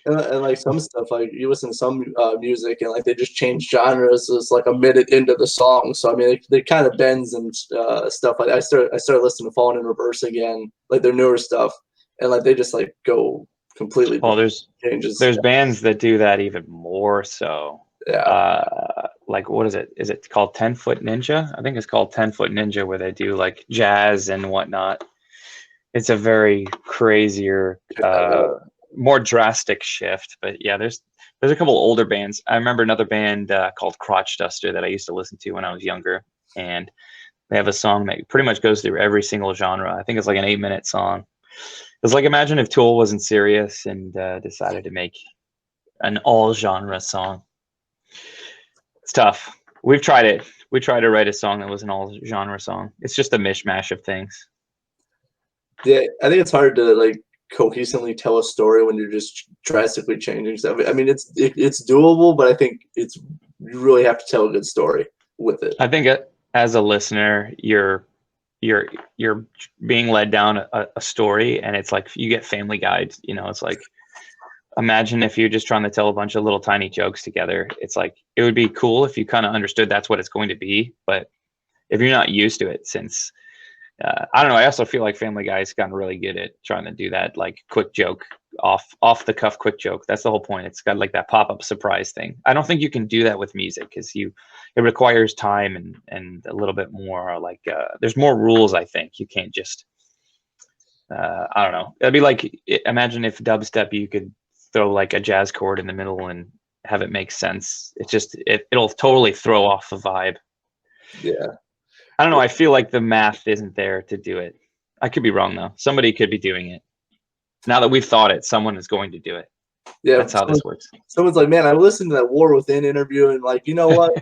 And like some stuff, like you listen to some music and like they just change genres. So it's like a minute into the song. So I mean, they kind of bends and stuff. Like I started listening to Falling in Reverse again, like their newer stuff, and like they just like go completely. Oh, there's changes. Bands that do that even more so. Yeah. Like what is it? Is it called 10 Foot Ninja? I think it's called 10 Foot Ninja, where they do like jazz and whatnot. It's a very crazier, more drastic shift. But yeah, there's a couple older bands. I remember another band called Crotch Duster that I used to listen to when I was younger, and they have a song that pretty much goes through every single genre. I think it's like an 8-minute song. It's like, imagine if Tool wasn't serious and decided to make an all genre song. It's tough. We've tried it. We tried to write a song that was an all genre song. It's just a mishmash of things. Yeah, I think it's hard to like cohesively tell a story when you're just drastically changing stuff. I mean, it's doable, but I think you really have to tell a good story with it. I think as a listener, you're being led down a story, and it's like you get Family Guide. You know, it's like, imagine if you're just trying to tell a bunch of little tiny jokes together. It's like, it would be cool if you kind of understood that's what it's going to be, but if you're not used to it, since I don't know, I also feel like Family Guy's gotten really good at trying to do that, like quick joke, off the cuff quick joke. That's the whole point. It's got like that pop-up surprise thing. I don't think you can do that with music, because it requires time and a little bit more like there's more rules. I think you can't just I don't know. It'd be like, imagine if dubstep, you could throw like a jazz chord in the middle and have it make sense. It's just it'll totally throw off the vibe. Yeah. I don't know. I feel like the math isn't there to do it. I could be wrong though. Somebody could be doing it. Now that we've thought it, someone is going to do it. Yeah, that's how this works. Someone's like, man, I listened to that War Within interview, and like, you know what?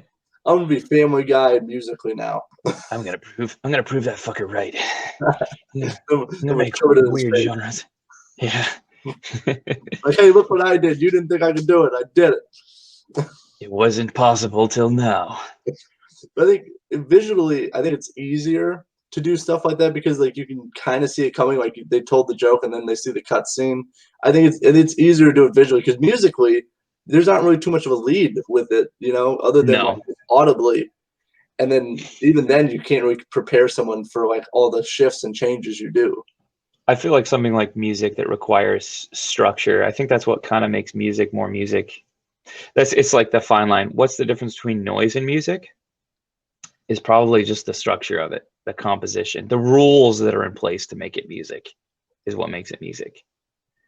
I'm gonna be Family Guy musically now. I'm gonna prove that fucker right. I'm I'm gonna make weird genres. Yeah. Like, hey, look what I did. You didn't think I could do it. I did it. It wasn't possible till now. But I think visually, I think it's easier to do stuff like that because like you can kind of see it coming. Like they told the joke and then they see the cut scene. I think it's easier to do it visually because musically, there's not really too much of a lead with it, you know, other than like, audibly. And then even then, you can't really prepare someone for like all the shifts and changes you do. I feel like something like music that requires structure. I think that's what kind of makes music more music. It's like the fine line. What's the difference between noise and music? Is probably just the structure of it, the composition, the rules that are in place to make it music is what makes it music,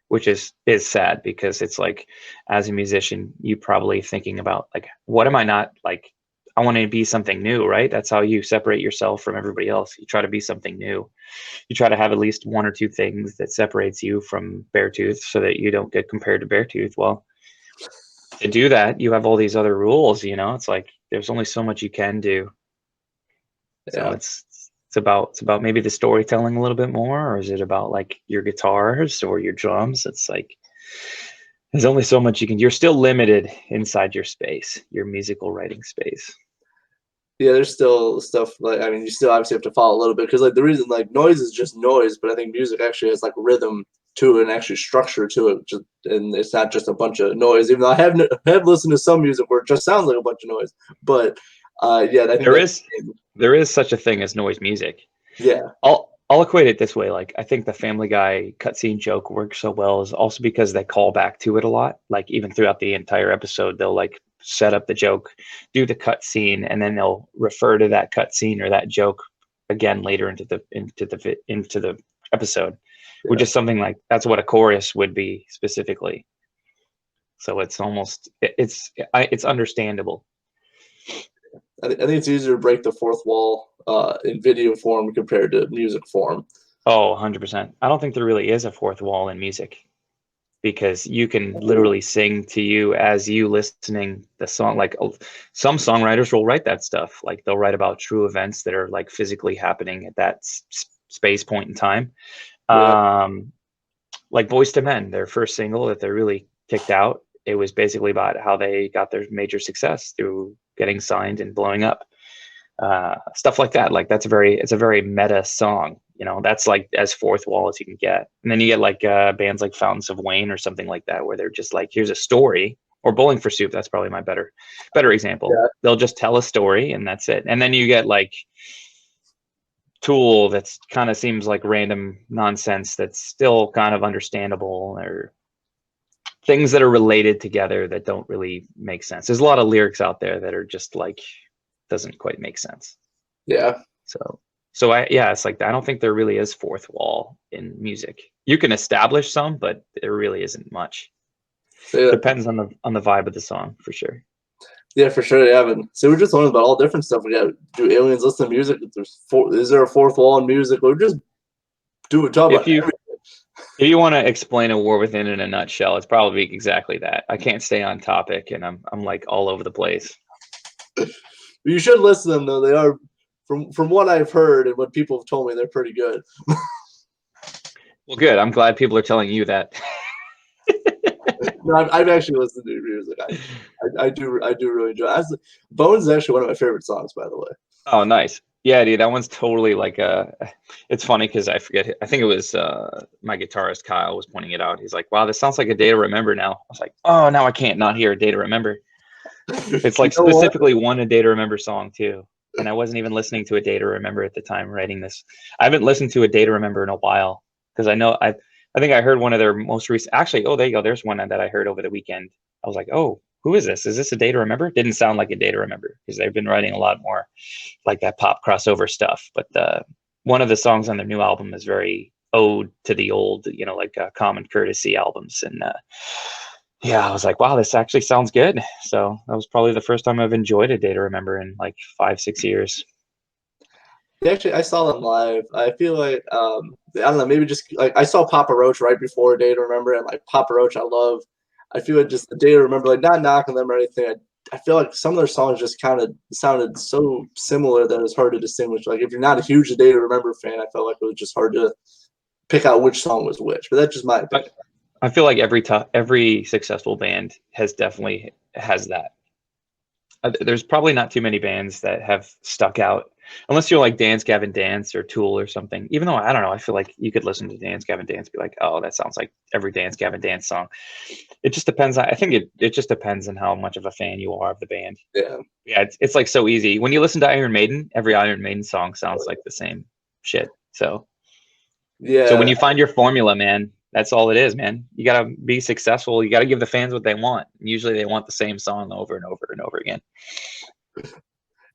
which is sad because it's like, as a musician, you probably thinking about like, what am I not like? I want to be something new, right? That's how you separate yourself from everybody else. You try to be something new. You try to have at least one or two things that separates you from Beartooth so that you don't get compared to Beartooth. Well, to do that, you have all these other rules, you know, it's like, there's only so much you can do. So Yeah. it's about maybe the storytelling a little bit more, or is it about like your guitars or your drums? It's like, there's only so much you can, you're still limited inside your space, your musical writing space. Yeah, there's still stuff like, I mean, you still obviously have to follow a little bit because like the reason like noise is just noise, but I think music actually has like rhythm to it and actually structure to it, and it's not just a bunch of noise. Even though I have listened to some music where it just sounds like a bunch of noise, but yeah, I think there is such a thing as noise music. Yeah, I'll equate it this way. Like, I think the Family Guy cutscene joke works so well is also because they call back to it a lot. Like even throughout the entire episode, they'll like set up the joke, do the cutscene, and then they'll refer to that cutscene or that joke again later into the episode, which is something like that's what a chorus would be specifically. So it's almost it's understandable. I think it's easier to break the fourth wall in video form compared to music form. Oh, 100%. I don't think there really is a fourth wall in music because you can literally sing to you as you listening the song. Like some songwriters will write that stuff. Like they'll write about true events that are like physically happening at that space point in time. Yeah. Like Boyz II Men, their first single that they really kicked out, it was basically about how they got their major success through getting signed and blowing up. Stuff like that. Like it's a very meta song, you know, that's like as fourth wall as you can get. And then you get like bands like Fountains of Wayne or something like that, where they're just like, here's a story, or Bowling for Soup. That's probably my better example. Yeah. They'll just tell a story and that's it. And then you get like Tool that's kind of seems like random nonsense that's still kind of understandable, or things that are related together that don't really make sense. There's a lot of lyrics out there that are just like, doesn't quite make sense. Yeah. So it's like, I don't think there really is fourth wall in music. You can establish some, but there really isn't much. Yeah. Depends on the vibe of the song for sure. Yeah, for sure. Yeah, but so we're just learning about all different stuff. We got, do aliens listen to music? Is there a fourth wall in music? We're just talk about everything. If you want to explain a War Within in a nutshell, it's probably exactly that. I can't stay on topic, and I'm like all over the place. You should listen to them though. They are from what I've heard and what people have told me, they're pretty good. Well, good. I'm glad people are telling you that. No, I've actually listened to your music. I do really enjoy it. Bones is actually one of my favorite songs, by the way. Oh, nice. Yeah, dude, that one's totally like it's funny because I forget. I think it was my guitarist Kyle was pointing it out. He's like, "Wow, this sounds like A Day to Remember." Now I was like, "Oh, now I can't not hear A Day to Remember." It's like You know what? specifically one A Day to Remember song too, and I wasn't even listening to A Day to Remember at the time writing this. I haven't listened to A Day to Remember in a while because I think I heard one of their most recent. Actually, oh, there you go. There's one that I heard over the weekend. I was like, "Oh, who is this? Is this A Day to Remember?" Didn't sound like A Day to Remember because they've been writing a lot more like that pop crossover stuff. But one of the songs on their new album is very ode to the old, like Common Courtesy albums. And yeah, I was like, wow, this actually sounds good. So that was probably the first time I've enjoyed A Day to Remember in like 5-6 years. Yeah, actually, I saw them live. I feel like I don't know, maybe just like I saw Papa Roach right before A Day to Remember, and like Papa Roach, I love. I feel like just A Day to Remember, like not knocking them or anything. I feel like some of their songs just kind of sounded so similar that it's hard to distinguish. Like if you're not a huge A Day to Remember fan, I felt like it was just hard to pick out which song was which. But that's just my opinion. I feel like every successful band has that. There's probably not too many bands that have stuck out, unless you're like Dance Gavin Dance or Tool or something. Even though I don't know, I feel like you could listen to Dance Gavin Dance and be like, oh, that sounds like every Dance Gavin Dance song. It just depends. I think it just depends on how much of a fan you are of the band. Yeah. It's like so easy. When you listen to Iron Maiden, every Iron Maiden song sounds like the same shit. So yeah. So when you find your formula, man, that's all it is, man. You gotta be successful. You gotta give the fans what they want. Usually they want the same song over and over and over again.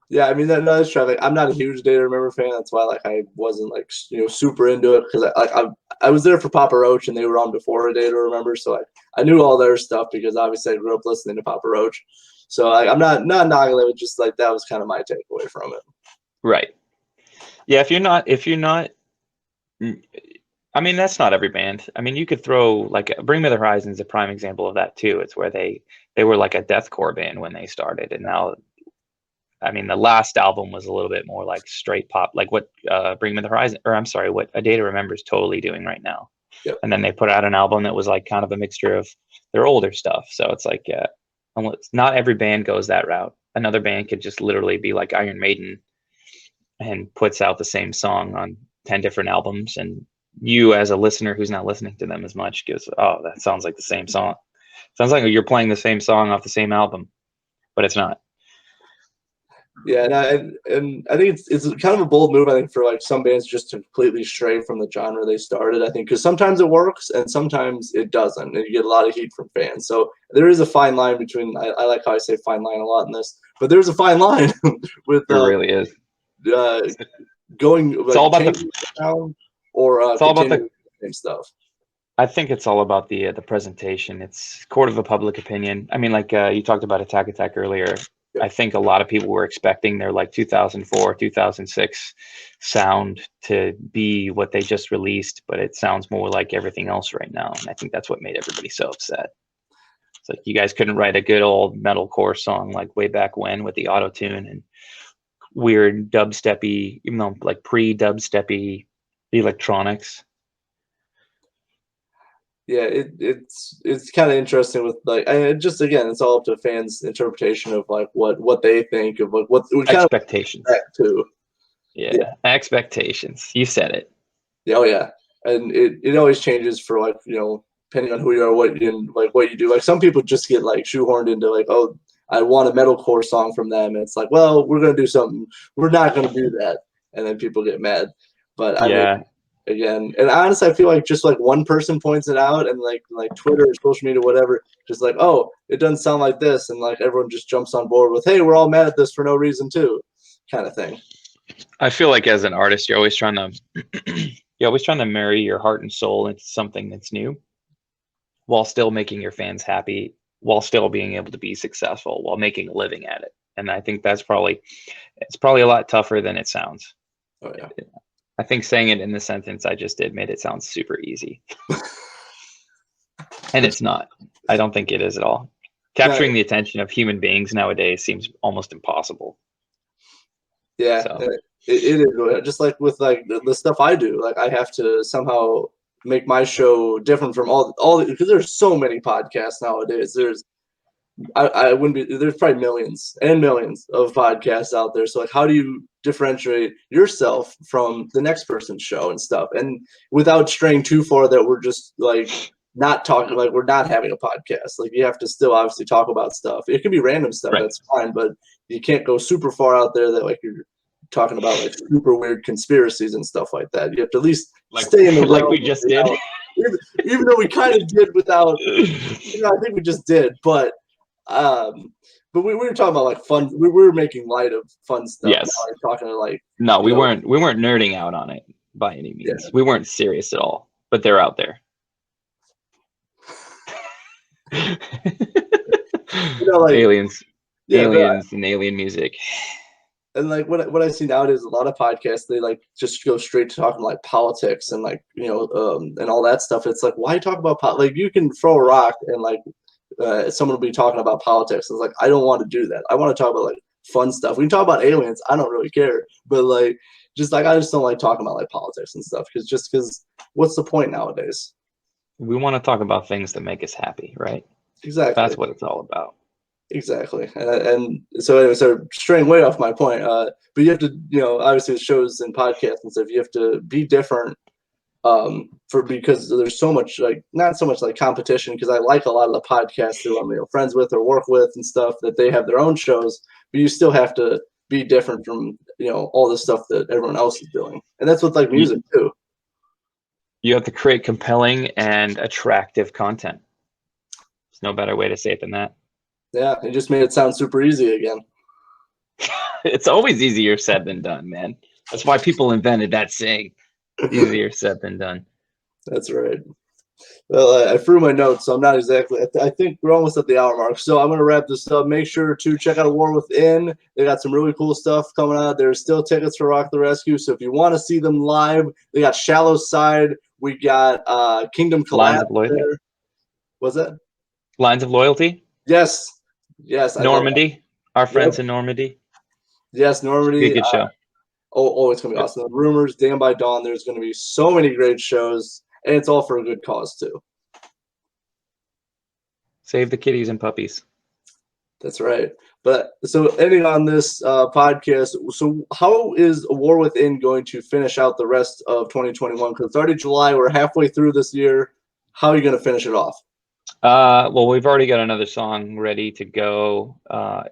Yeah, I mean that's true. Like, I'm not a huge Day to Remember fan. That's why like I wasn't like super into it because I was there for Papa Roach and they were on before A Day to Remember, so I knew all their stuff because obviously I grew up listening to Papa Roach. So I'm not knocking them. It's just like that was kind of my takeaway from it. Right. Yeah. If you're not. I mean, that's not every band. I mean, you could throw like Bring Me the Horizon is a prime example of that too. It's where they were like a deathcore band when they started, and now, I mean, the last album was a little bit more like straight pop, like what Bring Me the Horizon, or I'm sorry, what A Day to Remember is totally doing right now. Yep. And then they put out an album that was like kind of a mixture of their older stuff. So it's like, almost not every band goes that route. Another band could just literally be like Iron Maiden and puts out the same song on 10 different albums, and you as a listener who's not listening to them as much goes, oh, that sounds like the same song. Sounds like you're playing the same song off the same album, but it's not. Yeah, and I think it's kind of a bold move. I think for like some bands just to completely stray from the genre they started. I think because sometimes it works and sometimes it doesn't, and you get a lot of heat from fans. So there is a fine line between. I like how I say fine line a lot in this, but there's a fine line with. There really is. Going. It's all about the sound or it's all about the same stuff. I think it's all about the presentation. It's court of the public opinion. I mean, like you talked about Attack earlier. Yeah. I think a lot of people were expecting their like 2004, 2006 sound to be what they just released, but it sounds more like everything else right now. And I think that's what made everybody so upset. It's like you guys couldn't write a good old metalcore song like way back when with the auto tune and weird dubsteppy, even though like pre-dubsteppy electronics. Yeah, it's kind of interesting with like, and just again, it's all up to fans' interpretation of like what they think of like what kind expectations of too. Yeah, expectations. You said it. Yeah, oh yeah, and it always changes for like depending on who you are, what you do. Like some people just get like shoehorned into like, oh, I want a metalcore song from them, and it's like, well, we're gonna do something. We're not gonna do that, and then people get mad. But I mean, again, and honestly, I feel like just like one person points it out, and like Twitter or social media, whatever, just like, oh, it doesn't sound like this, and like everyone just jumps on board with, hey, we're all mad at this for no reason too, kind of thing. I feel like as an artist, you're always trying to marry your heart and soul into something that's new, while still making your fans happy, while still being able to be successful, while making a living at it. And I think it's probably a lot tougher than it sounds. Oh yeah. I think saying it in the sentence I just did made it sound super easy. And it's not. I don't think it is at all. Capturing the attention of human beings nowadays seems almost impossible. Yeah, So it is just like with like the stuff I do. Like I have to somehow make my show different from all because there's so many podcasts nowadays. I wouldn't be there's probably millions and millions of podcasts out there. So like how do you differentiate yourself from the next person's show and stuff? And without straying too far that we're just like not talking like we're not having a podcast. Like you have to still obviously talk about stuff. It can be random stuff, right. that's fine, but you can't go super far out there that like you're talking about like super weird conspiracies and stuff like that. You have to at least stay in the like realm we just did. even though we kind of did without I think we just did, but we were talking about like fun. We were making light of fun stuff. Yes. Now we're talking to like No, we weren't nerding out on it by any means. Yeah. We weren't serious at all, but they're out there. like aliens, yeah, aliens, and alien music. And like what I see nowadays, a lot of podcasts they like just go straight to talking like politics and like and all that stuff. It's like why talk about like you can throw a rock and like someone will be talking about politics. It's like I don't want to do that. I want to talk about like fun stuff. We can talk about aliens. I don't really care, but like I just don't like talking about like politics and stuff because what's the point nowadays? We want to talk about things that make us happy, right? Exactly. That's what it's all about. Exactly. And so anyway, so straying way off my point, but you have to, obviously with shows and podcasts and stuff, you have to be different because there's so much like, not so much like competition, because I like a lot of the podcasts who I'm friends with or work with and stuff that they have their own shows, but you still have to be different from, all the stuff that everyone else is doing. And that's with like music too. You have to create compelling and attractive content. There's no better way to say it than that. Yeah, it just made it sound super easy again. It's always easier said than done, man. That's why people invented that saying. Easier said than done. That's right. Well, I threw my notes, so I'm not exactly. I think we're almost at the hour mark, so I'm going to wrap this up. Make sure to check out War Within. They got some really cool stuff coming out. There's still tickets for Rock the Rescue, so if you want to see them live, they got Shallow Side. We got Kingdom Collapse. Lines of Loyalty. There. Was that? Lines of Loyalty. Yes. Normandy. Our friends in Normandy. Yes, Normandy. Be a good show. It's going to be awesome. The Rumors, Damn by Dawn. There's going to be so many great shows, and it's all for a good cause too. Save the kitties and puppies. That's right. But so ending on this podcast, so how is A War Within going to finish out the rest of 2021? Because it's already July. We're halfway through this year. How are you going to finish it off? Well, we've already got another song ready to go.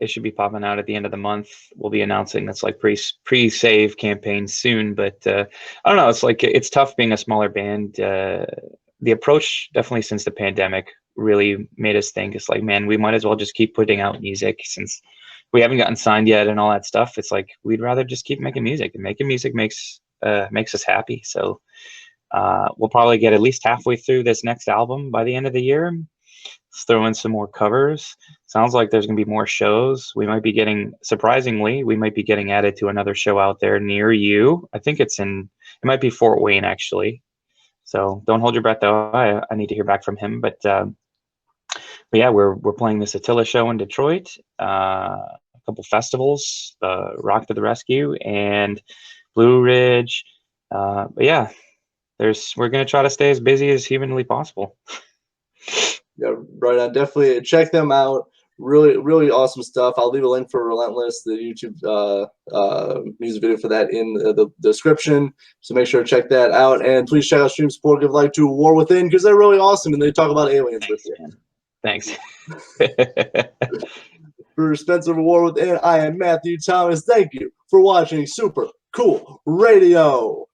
It should be popping out at the end of the month. We'll be announcing that's like pre-save campaign soon. But I don't know. It's like it's tough being a smaller band. The approach definitely since the pandemic really made us think it's like, man, we might as well just keep putting out music since we haven't gotten signed yet and all that stuff. It's like we'd rather just keep making music, and making music makes us happy. So we'll probably get at least halfway through this next album by the end of the year. Let's throw in some more covers. Sounds like there's going to be more shows. We might be getting, surprisingly, added to another show out there near you. I think it might be Fort Wayne actually. So don't hold your breath though. I need to hear back from him. But yeah, we're playing this Attila show in Detroit, a couple festivals, Rock to the Rescue and Blue Ridge. But yeah, we're going to try to stay as busy as humanly possible. Yeah, right on. Definitely check them out. Really, really awesome stuff. I'll leave a link for Relentless, the YouTube music video for that in the description. So make sure to check that out. And please check out Stream Support. Give a like to War Within because they're really awesome and they talk about aliens with you. Man. Thanks. For Spencer War Within, I am Matthew Thomas. Thank you for watching Super Cool Radio.